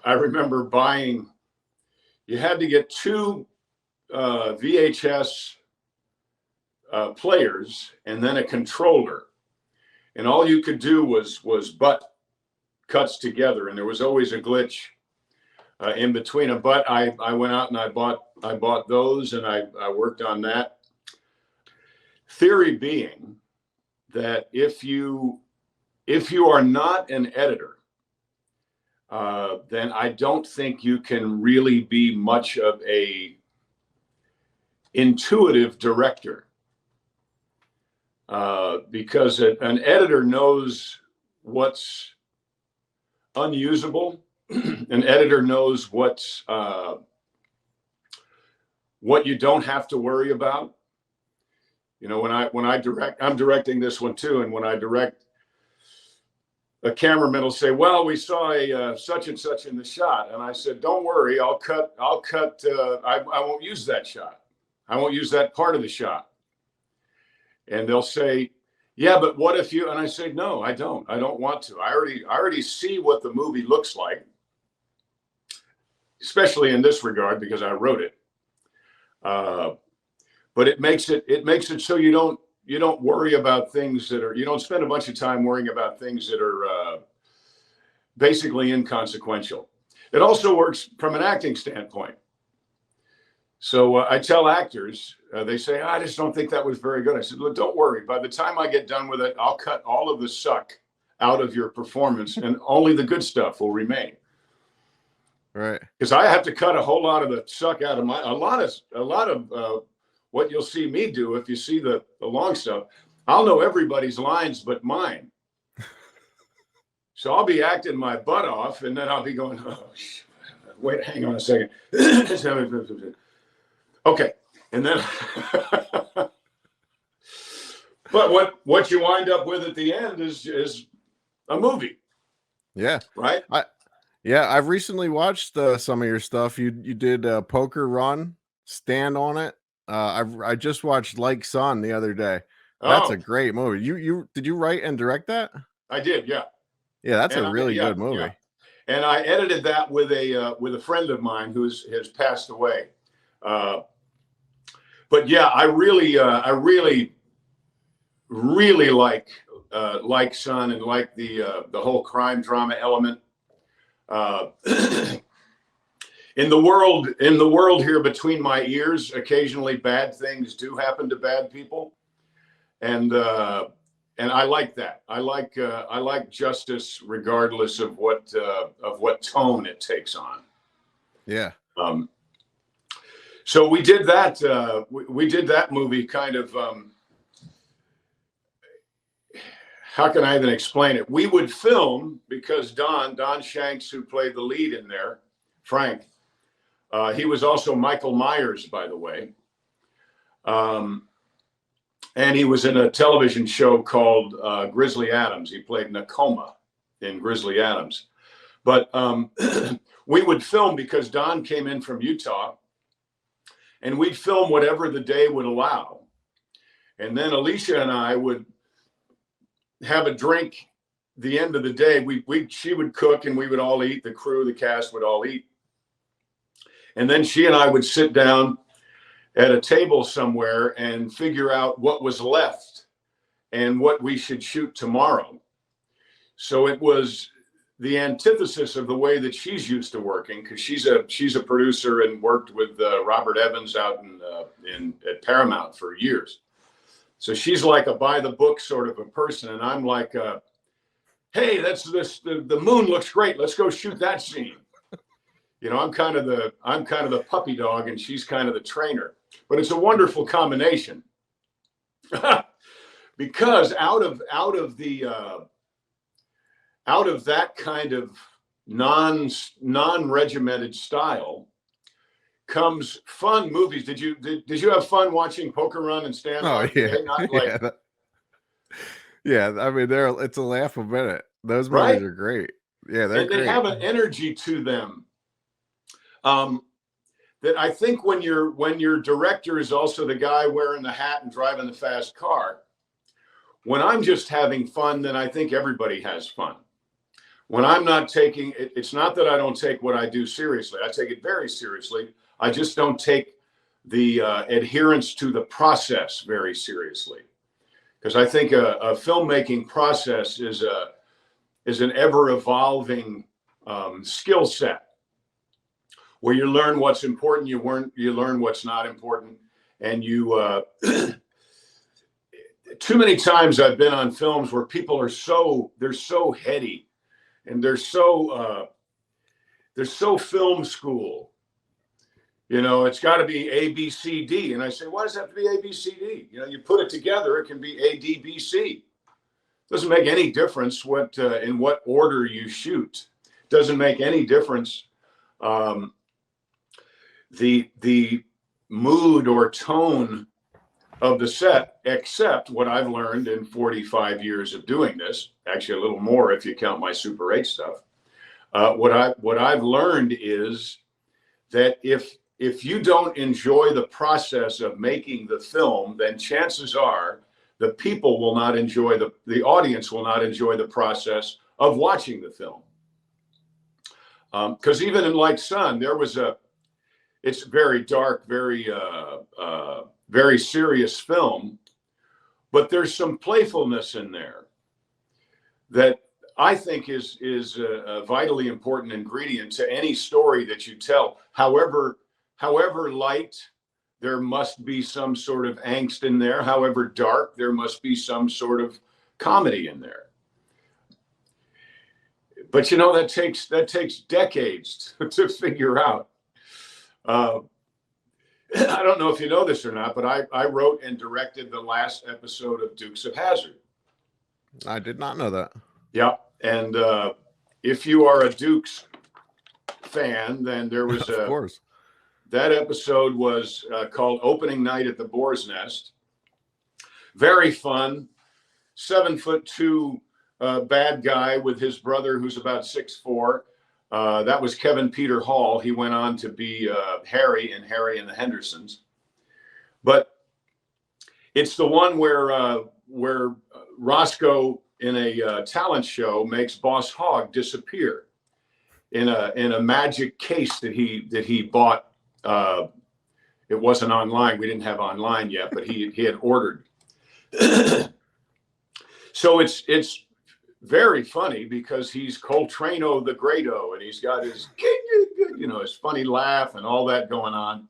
I remember buying, you had to get two VHS players and then a controller. And all you could do was butt cuts together. And there was always a glitch in between them. But I went out and I bought those, and I worked on that. Theory being that if you are not an editor, then I don't think you can really be much of a intuitive director, because an editor knows what's unusable. An editor knows what you don't have to worry about. You know, when I direct, I'm directing this one too, and when I direct, a cameraman will say, "Well, we saw a such and such in the shot," and I said, "Don't worry, I'll cut. I won't use that shot. I won't use that part of the shot." And they'll say, "Yeah, but what if you?" And I say, "No, I don't. I don't want to. I already see what the movie looks like, especially in this regard because I wrote it. But it makes it so you don't worry about things you don't spend a bunch of time worrying about things that are basically inconsequential. It also works from an acting standpoint. So I tell actors, they say, "I just don't think that was very good." I said, "Look, don't worry. By the time I get done with it, I'll cut all of the suck out of your performance and only the good stuff will remain." Right. Because I have to cut a whole lot of the suck out of a lot of what you'll see me do. If you see the long stuff, I'll know everybody's lines but mine. So I'll be acting my butt off, and then I'll be going, "Oh, wait, hang on a second." Okay. And then, but what you wind up with at the end is a movie. Yeah. Right. I've recently watched some of your stuff. You did Poker Run, Stand on It. I just watched Like Son the other day. That's a great movie. You did you write and direct that? I did, yeah. Yeah, that's a really good movie. Yeah. And I edited that with a friend of mine who has passed away. But yeah, I really like Son and like the whole crime drama element. In the world here between my ears, occasionally bad things do happen to bad people, and I like that. I like justice regardless of what tone it takes on. Yeah. So we did that. We did that movie kind of. How can I even explain it? We would film because Don Shanks, who played the lead in there, Frank. He was also Michael Myers, by the way. And he was in a television show called Grizzly Adams. He played Nakoma in Grizzly Adams. But we would film because Don came in from Utah, and we'd film whatever the day would allow. And then Alicia and I would have a drink the end of the day. She would cook and we would all eat. The crew, the cast would all eat. And then she and I would sit down at a table somewhere and figure out what was left and what we should shoot tomorrow. So it was the antithesis of the way that she's used to working, because she's a producer and worked with Robert Evans out at Paramount for years. So she's like a by the book sort of a person, and I'm like, hey, the moon looks great. Let's go shoot that scene. You know, I'm kind of the puppy dog, and she's kind of the trainer. But it's a wonderful combination because out of that kind of non-regimented style comes fun movies. Did you have fun watching Poker Run and Stand on? Yeah. I mean, it's a laugh a minute. Those movies are great. Yeah, they're great. They have an energy to them. That I think when your director is also the guy wearing the hat and driving the fast car, when I'm just having fun, then I think everybody has fun. When I'm not taking it, it's not that I don't take what I do seriously. I take it very seriously. I just don't take the adherence to the process very seriously, because I think a filmmaking process is an ever evolving skill set, where you learn what's important, you learn what's not important, and you. Too many times I've been on films where people are so heady, and they're so film school. You know, it's got to be A, B, C, D, and I say, why does it have to be A, B, C, D? You know, you put it together, it can be A, D, B, C. Doesn't make any difference in what order you shoot. Doesn't make any difference. The mood or tone of the set, except what I've learned in 45 years of doing this, actually a little more if you count my Super 8 stuff. What I've learned is that if you don't enjoy the process of making the film, then chances are the people will not enjoy the audience will not enjoy the process of watching the film. Because even in Like Son, it's very dark, very serious film, but there's some playfulness in there that I think is a vitally important ingredient to any story that you tell. However light, there must be some sort of angst in there. However dark, there must be some sort of comedy in there. But you know, that takes decades to figure out. I don't know if you know this or not, but I wrote and directed the last episode of Dukes of Hazzard. I did not know that. Yeah, and if you are a Dukes fan, then there was that episode was called Opening Night at the Boar's Nest. Very fun. 7'2" bad guy with his brother, who's about 6'4". That was Kevin Peter Hall. He went on to be Harry in Harry and the Hendersons. But it's the one where Roscoe in a talent show makes Boss Hogg disappear in a magic case that he bought. It wasn't online. We didn't have online yet, but he had ordered. So it's very funny because he's Coltrano the Greato, and he's got his his funny laugh and all that going on.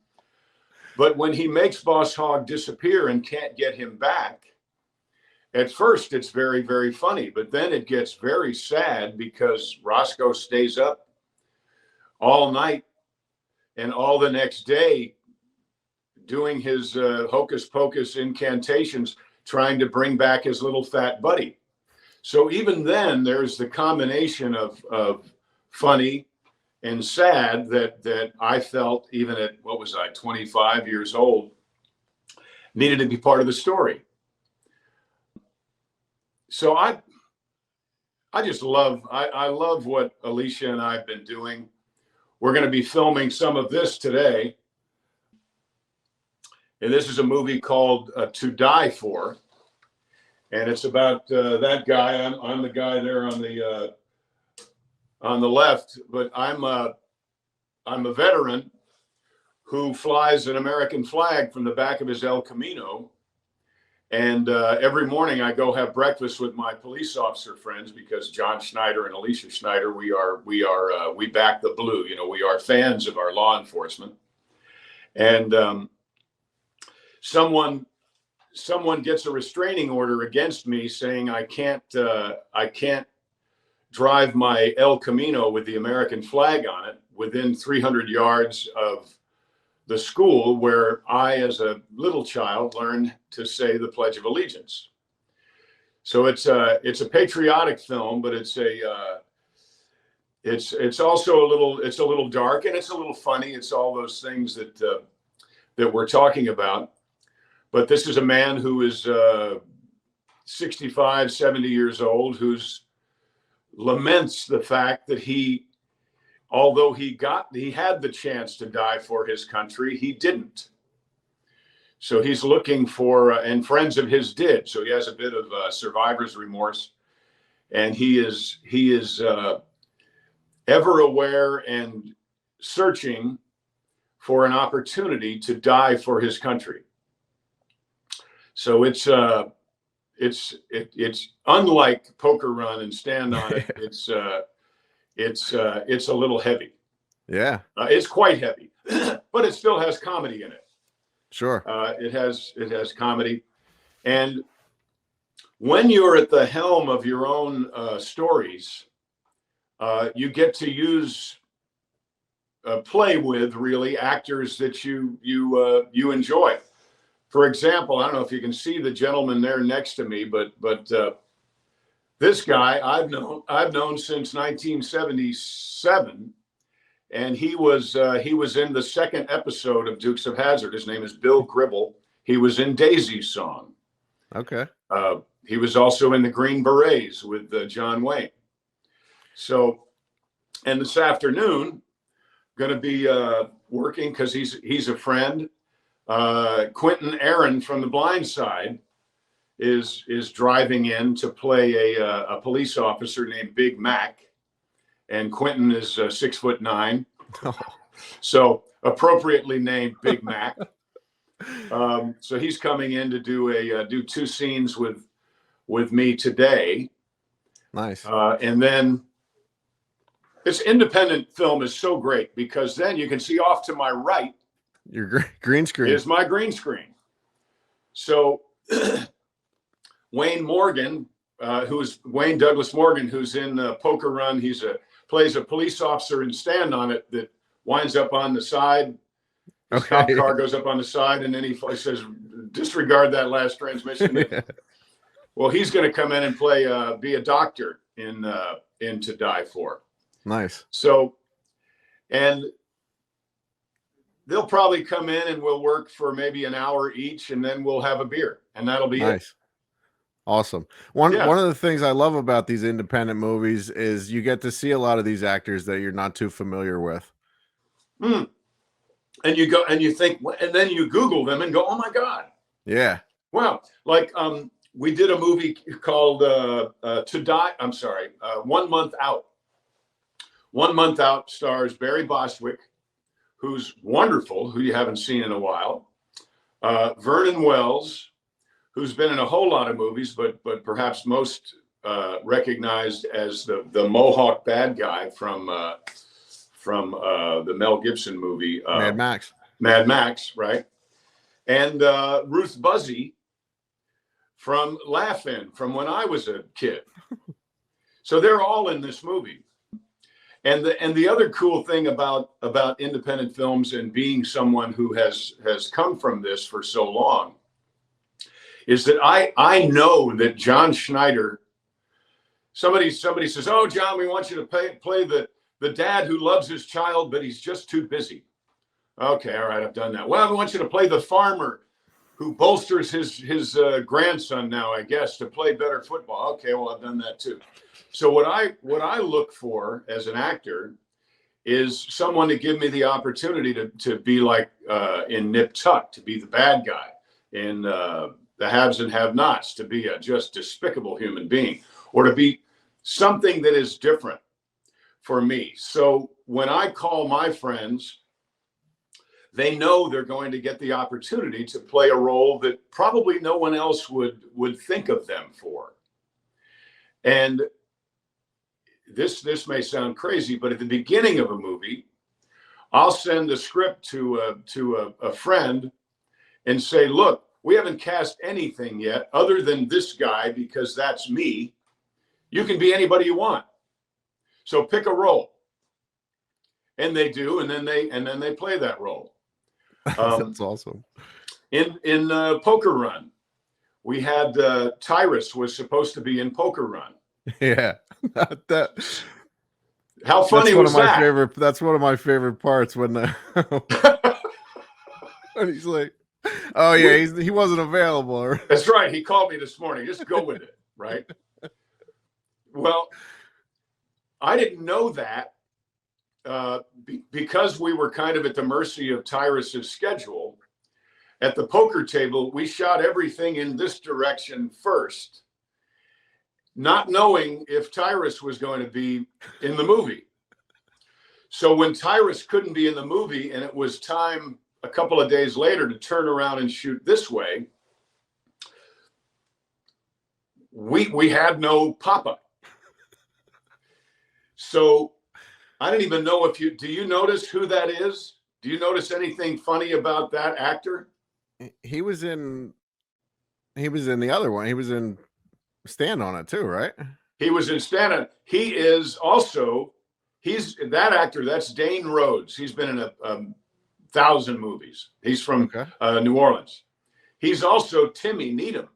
But when he makes Boss Hogg disappear and can't get him back, at first it's very, very funny, but then it gets very sad because Roscoe stays up all night and all the next day doing his hocus pocus incantations, trying to bring back his little fat buddy. So even then, there's the combination of funny and sad that I felt, even at, 25 years old, needed to be part of the story. So I just love, I love what Alicia and I have been doing. We're going to be filming some of this today. And this is a movie called To Die For. And it's about that guy. I'm the guy there on the left, but I'm a veteran who flies an American flag from the back of his El Camino. And every morning I go have breakfast with my police officer friends, because John Schneider and Alicia Schneider, we back the blue. We are fans of our law enforcement. And someone gets a restraining order against me, saying I can't drive my El Camino with the American flag on it within 300 yards of the school where I, as a little child, learned to say the Pledge of Allegiance. So it's a patriotic film, but it's also a little dark, and it's a little funny. It's all those things that we're talking about. But this is a man who is 65, 70 years old, who's laments the fact that although he had the chance to die for his country, he didn't. So he's looking for, and friends of his did. So he has a bit of survivor's remorse, and he is ever aware and searching for an opportunity to die for his country. So it's unlike Poker Run and Stand On It. It's a little heavy. Yeah, it's quite heavy, but it still has comedy in it. Sure. It has comedy, and when you're at the helm of your own stories, you get to play with really actors that you enjoy. For example, I don't know if you can see the gentleman there next to me, but this guy I've known since 1977, and he was in the second episode of Dukes of Hazzard. His name is Bill Gribble. He was in Daisy's Song. Okay. He was also in the Green Berets with John Wayne. So, and this afternoon, going to be working because he's a friend. Quentin Aaron from The Blind Side is driving in to play a police officer named Big Mac, and Quentin is 6'9", so appropriately named Big Mac. So he's coming in to do two scenes with me today. Nice. And then this independent film is so great because then you can see off to my right. Your green screen is my green screen. So Wayne Morgan, who's Wayne Douglas Morgan, who's in Poker Run. Plays a police officer in Stand On It that winds up on the side. His cop car goes up on the side, and then he says, "Disregard that last transmission." Well, he's going to come in and be a doctor in To Die For. Nice. So, and they'll probably come in and we'll work for maybe an hour each, and then we'll have a beer, and that'll be it. Awesome. One of the things I love about these independent movies is you get to see a lot of these actors that you're not too familiar with. And you go and you think, and then you Google them and go, oh my God. Yeah. Wow. Like we did a movie called 1 Month Out. 1 Month Out stars Barry Bostwick, who's wonderful, who you haven't seen in a while. Vernon Wells, who's been in a whole lot of movies, but perhaps most recognized as the Mohawk bad guy from the Mel Gibson movie Mad Max. Mad Max, right? And Ruth Buzzy from Laugh-In, from when I was a kid. So they're all in this movie. And the other cool thing about independent films and being someone who has come from this for so long is that I know that John Schneider, somebody says, oh, John, we want you to play the dad who loves his child, but he's just too busy. Okay, all right, I've done that. Well, we want you to play the farmer who bolsters his grandson now, I guess, to play better football. Okay, well, I've done that too. So what I look for as an actor is someone to give me the opportunity to be like in Nip Tuck, to be the bad guy, in the Haves and Have-Nots, to be a just despicable human being, or to be something that is different for me. So when I call my friends, they know they're going to get the opportunity to play a role that probably no one else would think of them for. And this may sound crazy, but at the beginning of a movie, I'll send the script to a friend and say, look, we haven't cast anything yet other than this guy, because that's me. You can be anybody you want. So pick a role. And they do, and then they play that role. That's awesome. In Poker Run, we had Tyrus was supposed to be in Poker Run. Yeah. How funny was that? That's one of my favorite parts when when he's like, oh yeah, he wasn't available. That's right. He called me this morning. Just go with it, right? Well, I didn't know that because we were kind of at the mercy of Tyrus's schedule. At the poker table, we shot everything in this direction first, not knowing if Tyrus was going to be in the movie. So when Tyrus couldn't be in the movie and it was time a couple of days later to turn around and shoot this way, we had no pop-up. So I don't even know if do you notice who that is? Do you notice anything funny about that actor? He was in the other one. He was in Stand On It too, right? He was in Stand On It. He is also, he's that actor. That's Dane Rhodes. He's been in a 1,000 movies. He's from New Orleans. He's also Timmy Needham.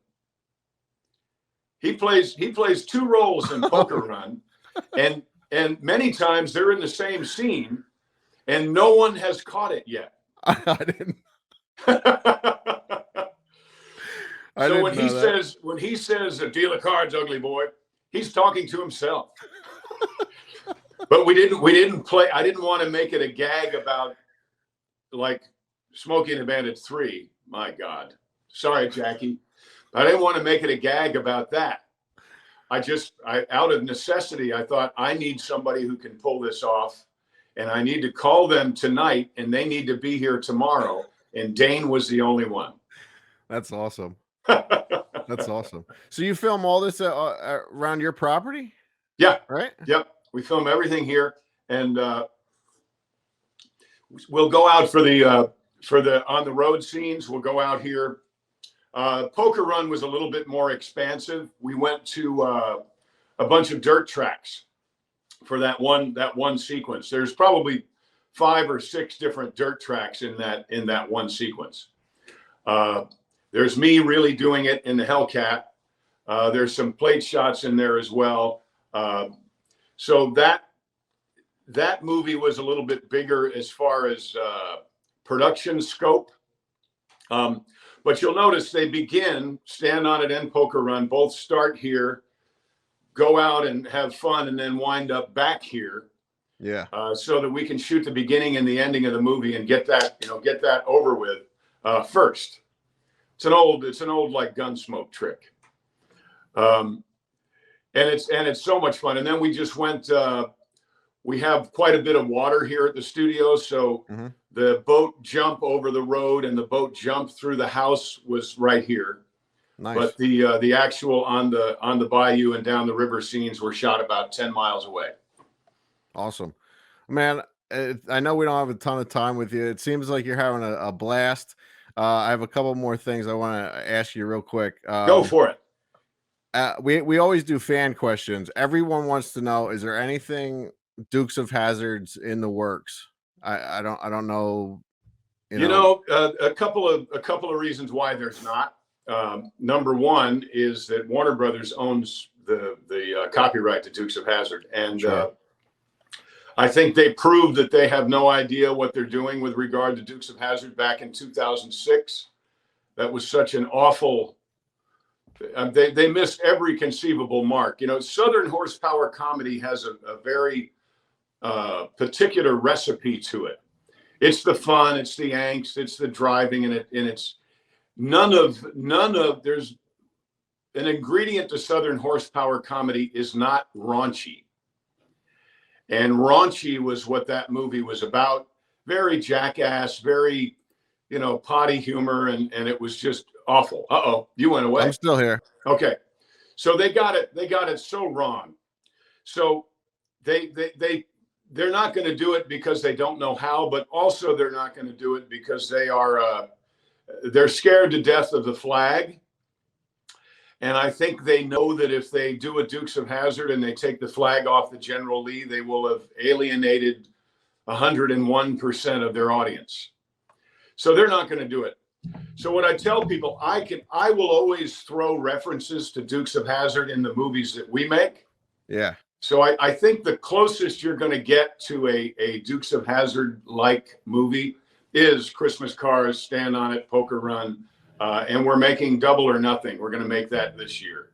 He plays 2 roles in Poker Run, and many times they're in the same scene, and no one has caught it yet. I didn't. So when he says a deal of cards, ugly boy, he's talking to himself. But we didn't play. I didn't want to make it a gag about like Smokey and the Bandit 3. My God, sorry, Jackie. I didn't want to make it a gag about that. I out of necessity, I thought I need somebody who can pull this off, and I need to call them tonight, and they need to be here tomorrow. And Dane was the only one. That's awesome. That's awesome. So you film all this around your property? Yeah. Right? Yep. We film everything here, and we'll go out for the on the road scenes. We'll go out here. Poker Run was a little bit more expansive. We went to a bunch of dirt tracks for that one sequence. There's probably 5 or 6 different dirt tracks in that one sequence. There's me really doing it in the Hellcat. There's some plate shots in there as well. So that movie was a little bit bigger as far as production scope. But you'll notice they begin Stand On It and Poker Run, both start here, go out and have fun, and then wind up back here. Yeah. So that we can shoot the beginning and the ending of the movie and get that over with first. It's an old like Gunsmoke trick. And it's so much fun. And then we just went, we have quite a bit of water here at the studio. So the boat jump over the road and the boat jump through the house was right here. Nice. But the actual on the bayou and down the river scenes were shot about 10 miles away. Awesome, man. I know we don't have a ton of time with you. It seems like you're having a blast. I have a couple more things I want to ask you real quick. Go for it. We always do fan questions. Everyone wants to know: is there anything Dukes of Hazzard's in the works? I don't know. You know, a couple of reasons why there's not. Number one is that Warner Brothers owns the copyright to Dukes of Hazzard, and sure. I think they proved that they have no idea what they're doing with regard to Dukes of Hazzard back in 2006. That was such an awful. They missed every conceivable mark. Southern horsepower comedy has a very particular recipe to it. It's the fun, it's the angst, it's the driving, and it's none of there's an ingredient to Southern horsepower comedy is not raunchy. And raunchy was what that movie was about. Very jackass, very, potty humor, and it was just awful. Uh-oh, you went away. I'm still here. Okay. So they got it so wrong. So they're not going to do it because they don't know how, but also they're not going to do it because they're scared to death of the flag. And I think they know that if they do a Dukes of Hazzard and they take the flag off the General Lee, they will have alienated 101% of their audience. So they're not going to do it. So what I tell people, I will always throw references to Dukes of Hazzard in the movies that we make. Yeah. So I think the closest you're going to get to a Dukes of Hazzard-like movie is Christmas Cars, Stand On It, Poker Run. And we're making Double or Nothing. We're going to make that this year.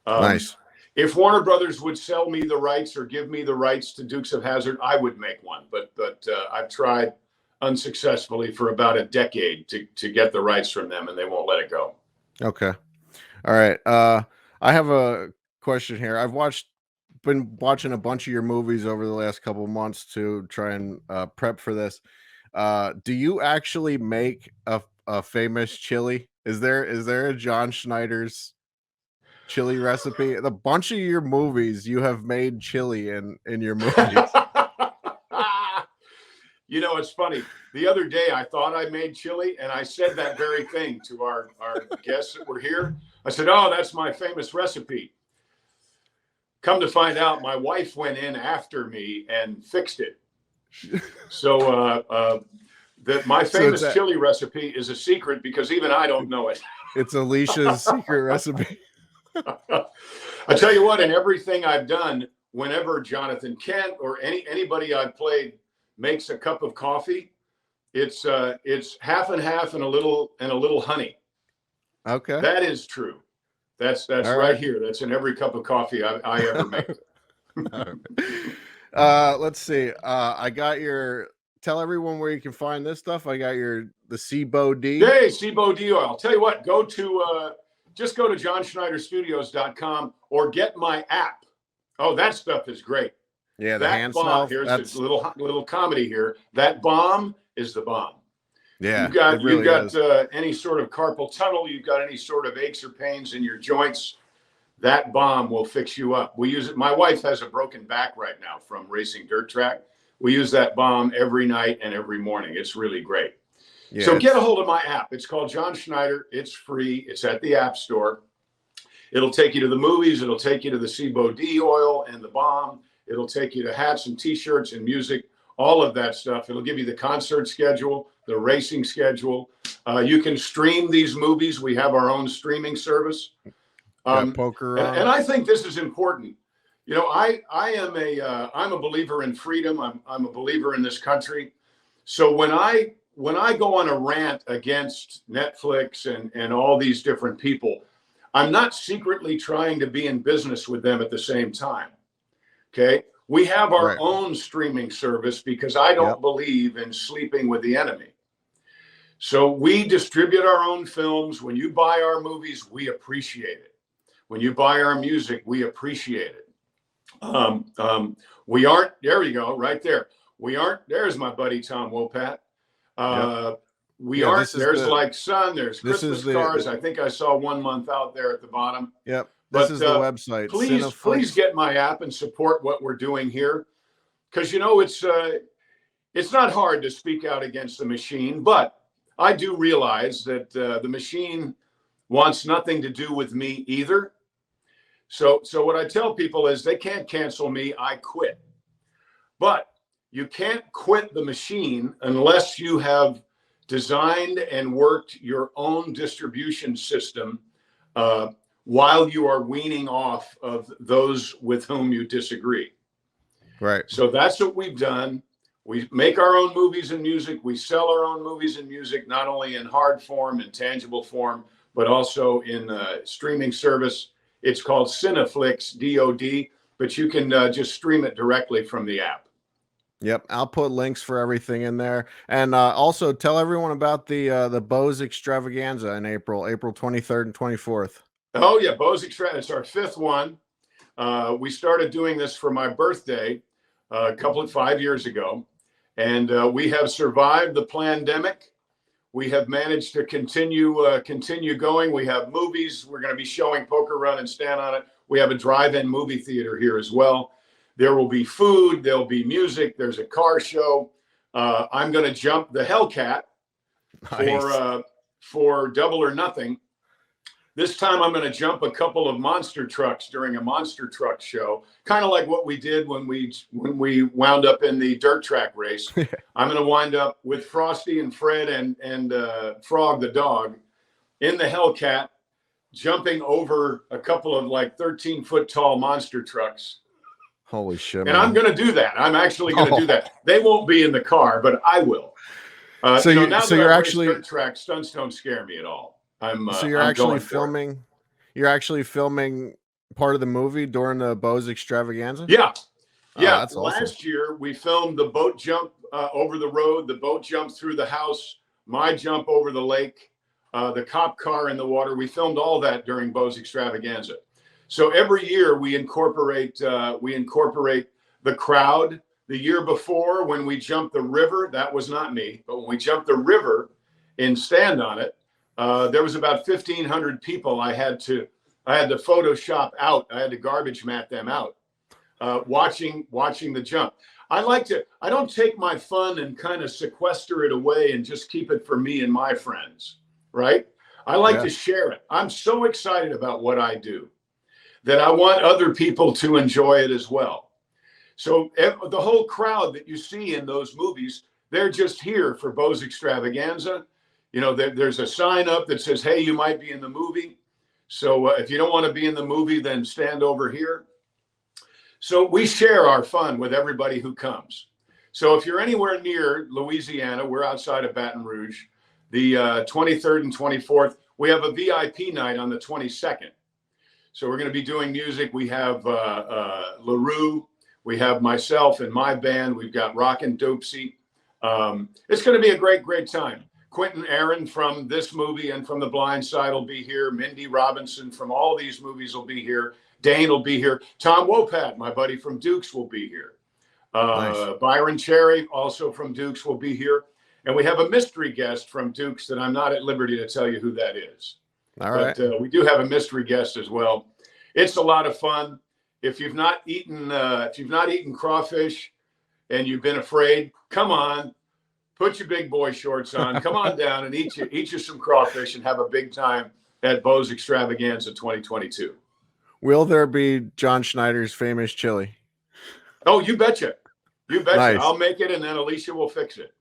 Nice. If Warner Brothers would sell me the rights or give me the rights to Dukes of Hazzard, I would make one. But I've tried unsuccessfully for about a decade to get the rights from them, and they won't let it go. Okay. All right. I have a question here. I've been watching a bunch of your movies over the last couple of months to try and prep for this. Do you actually make a famous chili? Is there a John Schneider's chili recipe? A bunch of your movies, you have made chili in your movies. It's funny. The other day, I thought I made chili, and I said that very thing to our guests that were here. I said, "Oh, that's my famous recipe." Come to find out, my wife went in after me and fixed it. So my famous chili recipe is a secret because even I don't know it. It's Alicia's secret recipe. I tell you what, in everything I've done, whenever Jonathan Kent or anybody I've played makes a cup of coffee, it's half and half and a little honey. Okay. That is true. That's right here. That's in every cup of coffee I ever make. Let's see. I got tell everyone where you can find this stuff. I got the SIBO D. Hey, SIBO D oil. I'll tell you what, just go to johnschneiderstudios.com or get my app. Oh, that stuff is great. Yeah, the hand smell. Here's a little comedy here. That bomb is the bomb. Yeah, you've got any sort of carpal tunnel, you've got any sort of aches or pains in your joints, that bomb will fix you up. We use it. My wife has a broken back right now from racing dirt track. We use that bomb every night and every morning. It's really great. Yeah, so get a hold of my app. It's called John Schneider. It's free. It's at the App Store. It'll take you to the movies. It'll take you to the SIBO D oil and the bomb. It'll take you to hats and T-shirts and music, all of that stuff. It'll give you the concert schedule, the racing schedule. You can stream these movies. We have our own streaming service. Poker and I think this is important. I'm a believer in freedom. I'm a believer in this country. So when I when I go on a rant against Netflix and all these different people, I'm not secretly trying to be in business with them at the same time. Okay. We have our own streaming service because I don't believe in sleeping with the enemy. So we distribute our own films. When you buy our movies, we appreciate it. When you buy our music, we appreciate it. We aren't, there you go, right there. We aren't, there's my buddy Tom Wopat. We aren't, there's like Sun, there's Christmas cars. I think I saw 1 month out there at the bottom. Yep. This is the website. Please get my app and support what we're doing here. Because, you know, it's not hard to speak out against the machine, but I do realize that the machine wants nothing to do with me either. So what I tell people is they can't cancel me, I quit. But you can't quit the machine unless you have designed and worked your own distribution system while you are weaning off of those with whom you disagree. Right. So that's what we've done. We make our own movies and music. We sell our own movies and music, not only in hard form and tangible form, but also in streaming service. It's called CINEFLIX, DOD, but you can just stream it directly from the app. Yep, I'll put links for everything in there, and also tell everyone about the Bose Extravaganza in April 23rd and 24th. Oh yeah, Bose Extravaganza. It's our 5th one. We started doing this for my birthday 5 years ago. And we have survived the pandemic. We have managed to continue going. We have movies. We're going to be showing Poker Run and Stand on It. We have a drive-in movie theater here as well. There will be food. There'll be music. There's a car show. I'm going to jump the Hellcat for Double or Nothing. This time I'm going to jump a couple of monster trucks during a monster truck show, kind of like what we did when we wound up in the dirt track race. I'm going to wind up with Frosty and Fred and Frog the dog in the Hellcat, jumping over a couple of like 13-foot tall monster trucks. Holy shit! And man. I'm going to do that. I'm actually going to do that. They won't be in the car, but I will. So you're actually dirt track stunts don't scare me at all. You're actually filming part of the movie during the Bose Extravaganza? Yeah. Yeah. That's awesome. Last year we filmed the boat jump over the road, the boat jump through the house, my jump over the lake, the cop car in the water. We filmed all that during Bose Extravaganza. So every year we incorporate the crowd. The year before when we jumped the river, that was not me, but when we jumped the river in Stand on It, there was about 1,500 people I had to Photoshop out. I had to garbage mat them out, watching the jump. I don't take my fun and kind of sequester it away and just keep it for me and my friends, right? I like to share it. I'm so excited about what I do that I want other people to enjoy it as well. So the whole crowd that you see in those movies, they're just here for Bose Extravaganza. You know, there's a sign up that says, hey, you might be in the movie. So if you don't want to be in the movie, then stand over here. So we share our fun with everybody who comes. So if you're anywhere near Louisiana, we're outside of Baton Rouge, the 23rd and 24th, we have a VIP night on the 22nd. So we're going to be doing music. We have LaRue. We have myself and my band. We've got Rockin' Dopesy. It's going to be a great, great time. Quentin Aaron from this movie and from The Blind Side will be here. Mindy Robinson from all these movies will be here. Dane will be here. Tom Wopat, my buddy from Dukes, will be here. Nice. Byron Cherry, also from Dukes, will be here. And we have a mystery guest from Dukes that I'm not at liberty to tell you who that is. All right. But we do have a mystery guest as well. It's a lot of fun. If you've not eaten crawfish and you've been afraid, come on. Put your big boy shorts on. Come on down and eat you some crawfish and have a big time at Bose Extravaganza 2022. Will there be John Schneider's famous chili? Oh, you betcha. You betcha. Nice. I'll make it and then Alicia will fix it.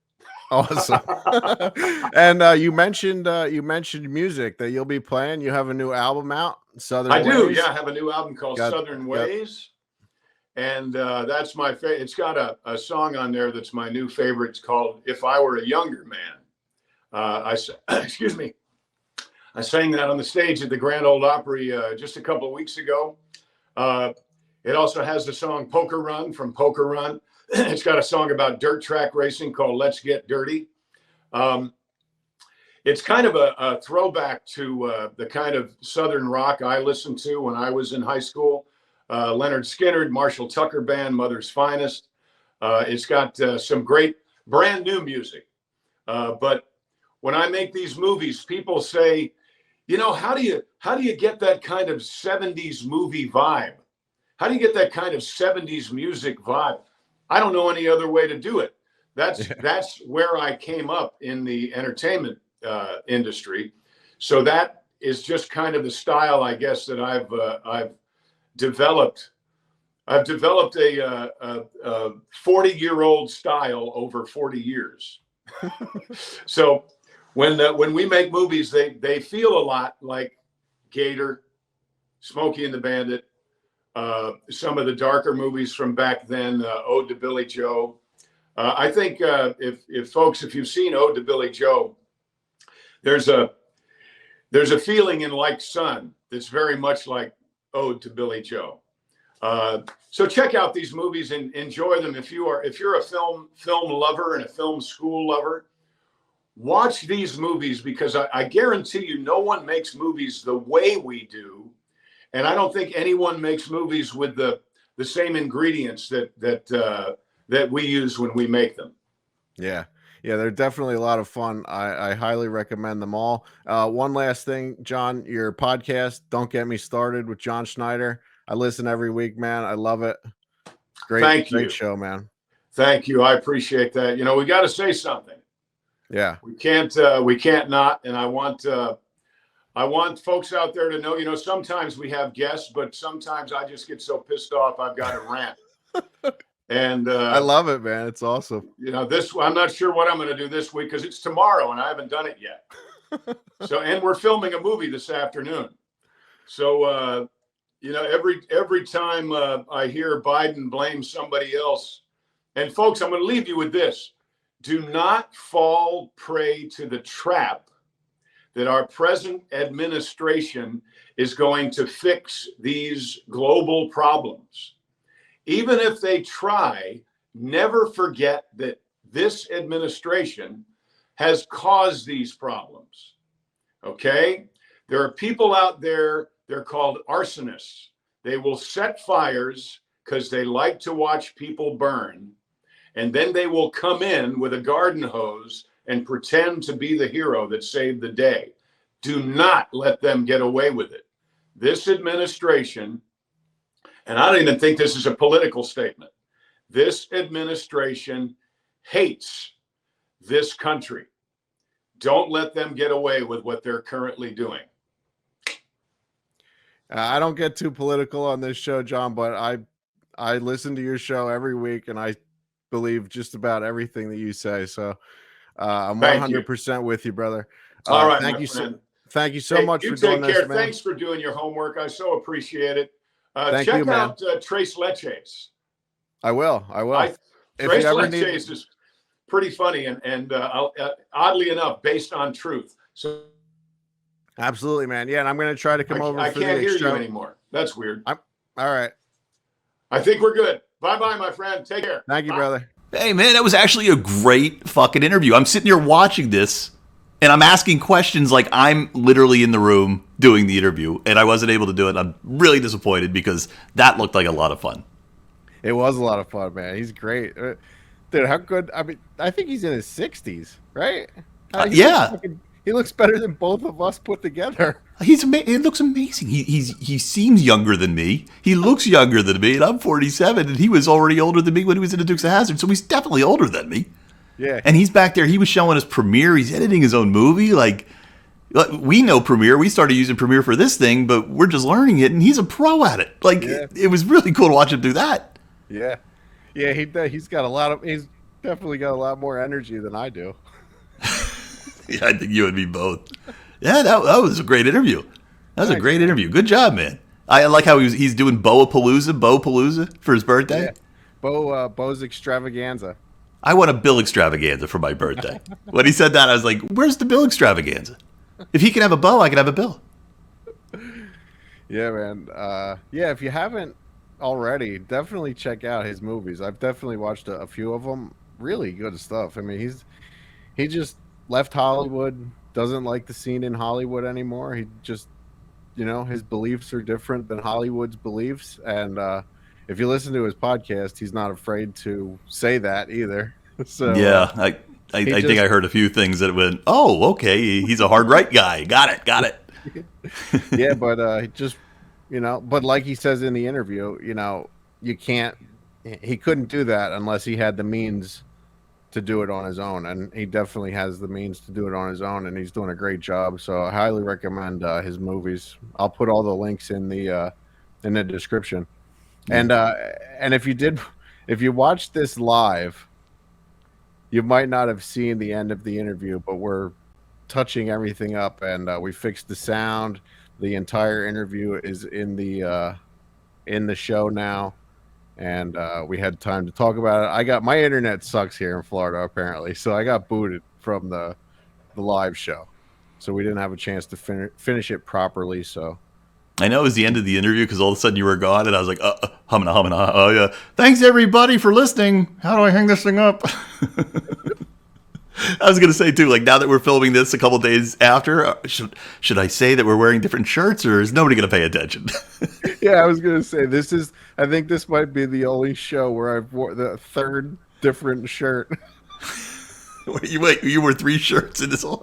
Awesome. And you mentioned music that you'll be playing. You have a new album out, Southern Ways. I do. Yeah, I have a new album called Southern Ways. And that's my favorite. It's got a song on there that's my new favorite. It's called If I Were a Younger Man. Excuse me. I sang that on the stage at the Grand Ole Opry just a couple of weeks ago. It also has the song Poker Run from Poker Run. It's got a song about dirt track racing called Let's Get Dirty. It's kind of a throwback to the kind of Southern rock I listened to when I was in high school. Leonard Skinner, Marshall Tucker Band, Mother's Finest. It's got some great brand new music. But when I make these movies, people say, you know, how do you get that kind of 70s movie vibe? How do you get that kind of 70s music vibe? I don't know any other way to do it. That's where I came up in the entertainment industry. So that is just kind of the style, I guess, that I've developed. I've developed a 40-year-old style over 40 years. So when we make movies, they feel a lot like Gator, Smokey and the Bandit, some of the darker movies from back then, Ode to Billy Joe. I think if you've seen Ode to Billy Joe, there's a feeling in Like Sun that's very much like Ode to Billy Joe. So check out these movies and enjoy them. If you're a film lover and a film school lover, watch these movies, because I guarantee you no one makes movies the way we do. And I don't think anyone makes movies with the same ingredients that we use when we make them. Yeah, they're definitely a lot of fun. I highly recommend them all. One last thing, John, your podcast, Don't Get Me Started with John Schneider. I listen every week, man. I love it. Great show, man. Thank you. I appreciate that. You know, we got to say something. Yeah, we can't not. And I want folks out there to know, you know, sometimes we have guests, but sometimes I just get so pissed off I've got to rant. And I love it, man. It's awesome. You know, I'm not sure what I'm going to do this week because it's tomorrow and I haven't done it yet. And we're filming a movie this afternoon. So, you know, every time I hear Biden blame somebody else, and folks, I'm going to leave you with this. Do not fall prey to the trap that our present administration is going to fix these global problems. Even if they try, never forget that this administration has caused these problems. Okay? There are people out there, they're called arsonists. They will set fires because they like to watch people burn. And then they will come in with a garden hose and pretend to be the hero that saved the day. Do not let them get away with it. This administration, and I don't even think this is a political statement, this administration hates this country. Don't let them get away with what they're currently doing. I don't get too political on this show, John, but I listen to your show every week, and I believe just about everything that you say. So I'm 100% with you, brother. All right, thank you so much for doing this, man. Thanks for doing your homework. I so appreciate it. Thank check you, man. out Trace Leches. I will. Trace Leches is pretty funny and oddly enough, based on truth. So absolutely, man. Yeah, and I'm going to try to come over. I can't hear you anymore. That's weird. All right. I think we're good. Bye-bye, my friend. Take care. Thank you, brother. Hey, man, that was actually a great fucking interview. I'm sitting here watching this, and I'm asking questions like I'm literally in the room doing the interview, and I wasn't able to do it. I'm really disappointed because that looked like a lot of fun. It was a lot of fun, man. He's great. Dude, how good. I mean, I think he's in his 60s, right? Yeah. He looks better than both of us put together. He looks amazing. He seems younger than me. He looks younger than me, and I'm 47, and he was already older than me when he was in the Dukes of Hazzard, so he's definitely older than me. Yeah. And he's back there. He was showing us Premiere. He's editing his own movie. Like, we know Premiere. We started using Premiere for this thing, but we're just learning it, and he's a pro at it. Like, It was really cool to watch him do that. Yeah. Yeah, he's definitely got a lot more energy than I do. Yeah, I think you and me both. Yeah, that was a great interview. That was a great interview. Good job, man. I like how he's doing Bo Palooza for his birthday. Yeah. Bo's Extravaganza. I want a Bill Extravaganza for my birthday. When he said that, I was like, where's the Bill Extravaganza? If he can have a Bo, I can have a Bill. Yeah, man. Yeah, if you haven't already, definitely check out his movies. I've definitely watched a few of them. Really good stuff. I mean, he just left Hollywood, doesn't like the scene in Hollywood anymore. He just, his beliefs are different than Hollywood's beliefs. And if you listen to his podcast, he's not afraid to say that either. So yeah, I think I heard a few things that went, oh, okay, he's a hard right guy. Got it. Yeah, but just, but like he says in the interview, he couldn't do that unless he had the means to do it on his own. And he definitely has the means to do it on his own, and he's doing a great job. So I highly recommend his movies. I'll put all the links in the description. And if you watched this live, you might not have seen the end of the interview, but we're touching everything up, and we fixed the sound. The entire interview is in the show now, and we had time to talk about it. My internet sucks here in Florida apparently, so I got booted from the live show, so we didn't have a chance to finish it properly. So I know it was the end of the interview because all of a sudden you were gone, and I was like, humming. Oh yeah, thanks everybody for listening. How do I hang this thing up? I was gonna say too, like now that we're filming this a couple days after, should I say that we're wearing different shirts, or is nobody gonna pay attention? Yeah, I was gonna say I think this might be the only show where I've worn the third different shirt. You wore 3 shirts in this one.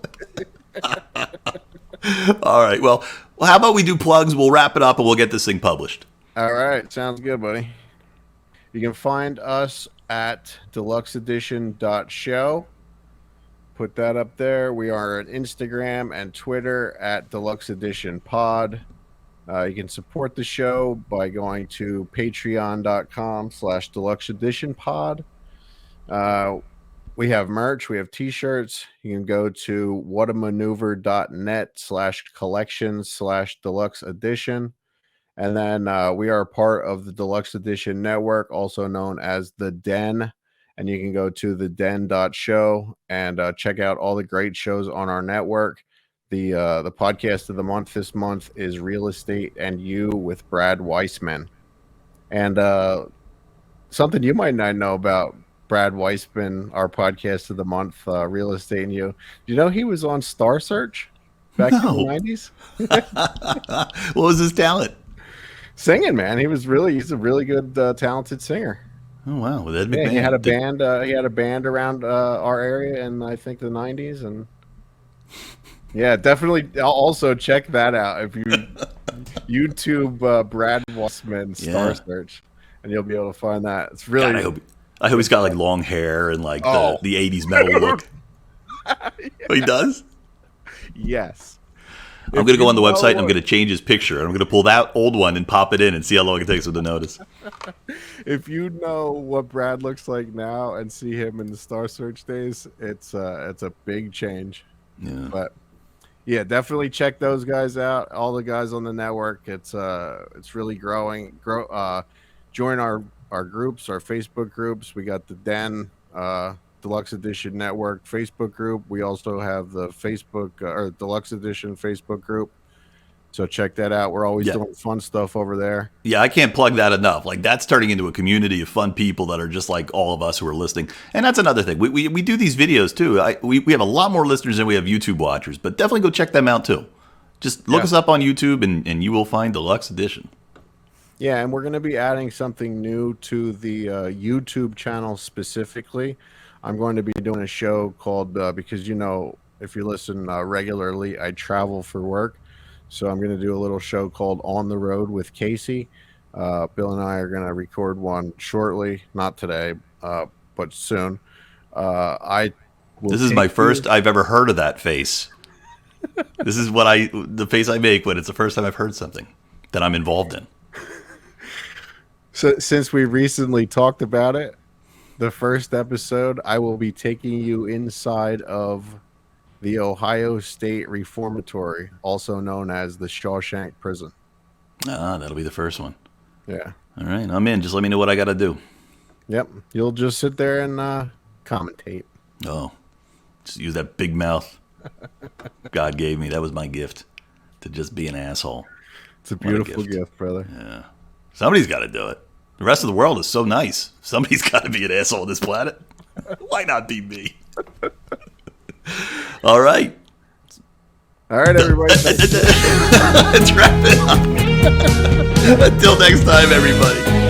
All right, well, how about we do plugs? We'll wrap it up and we'll get this thing published. All right, sounds good, buddy. You can find us at deluxeedition.show. Put that up there. We are on Instagram and Twitter at Deluxe Edition Pod. You can support the show by going to patreon.com/Deluxe Edition Pod. We have merch. We have t-shirts. You can go to whatamaneuver.net/collections/Deluxe Edition. And then we are part of the Deluxe Edition Network, also known as The Den. And you can go to theden.show and check out all the great shows on our network. The podcast of the month this month is Real Estate and You with Brad Weissman. And something you might not know about Brad Weissman, our podcast of the month, Real Estate and You. Do you know he was on Star Search back in the 90s? What was his talent? Singing, man. He's a really good, talented singer. Oh wow, with Ed McMahon. Yeah, he had a band. He had a band around our area in I think the 90s, and yeah, definitely. Also check that out if you YouTube Brad Weissman Star Search, and you'll be able to find that. It's really. God, I hope he's got like long hair and like the 80s metal look. Yeah. Oh, he does? Yes. I'm going to go on the website and I'm going to change his picture. And I'm going to pull that old one and pop it in and see how long it takes him to notice. If you know what Brad looks like now and see him in the Star Search days, it's a big change. Yeah. But yeah, definitely check those guys out. All the guys on the network. It's really growing. Join our groups, our Facebook groups. We got the Den Deluxe Edition Network Facebook group. We also have the Facebook or Deluxe Edition Facebook group. So check that out. We're always doing fun stuff over there. Yeah, I can't plug that enough. Like that's turning into a community of fun people that are just like all of us who are listening. And that's another thing. We do these videos too. We have a lot more listeners than we have YouTube watchers, but definitely go check them out too. Just look us up on YouTube and you will find Deluxe Edition. Yeah, and we're going to be adding something new to the YouTube channel specifically. I'm going to be doing a show called, because, if you listen regularly, I travel for work. So I'm going to do a little show called On the Road with Casey. Bill and I are going to record one shortly, not today, but soon. This is my first I've ever heard of that face. This is the face I make when it's the first time I've heard something that I'm involved in. So since we recently talked about it, the first episode, I will be taking you inside of the Ohio State Reformatory, also known as the Shawshank Prison. That'll be the first one. Yeah. All right, I'm in. Just let me know what I got to do. Yep. You'll just sit there and Commentate. Oh, just use that big mouth God gave me. That was my gift, to just be an asshole. It's a beautiful gift, brother. Yeah. Somebody's got to do it. The rest of the world is so nice. Somebody's got to be an asshole on this planet. Why not be me? All right. All right, everybody. Let's wrap it up. Until next time, everybody.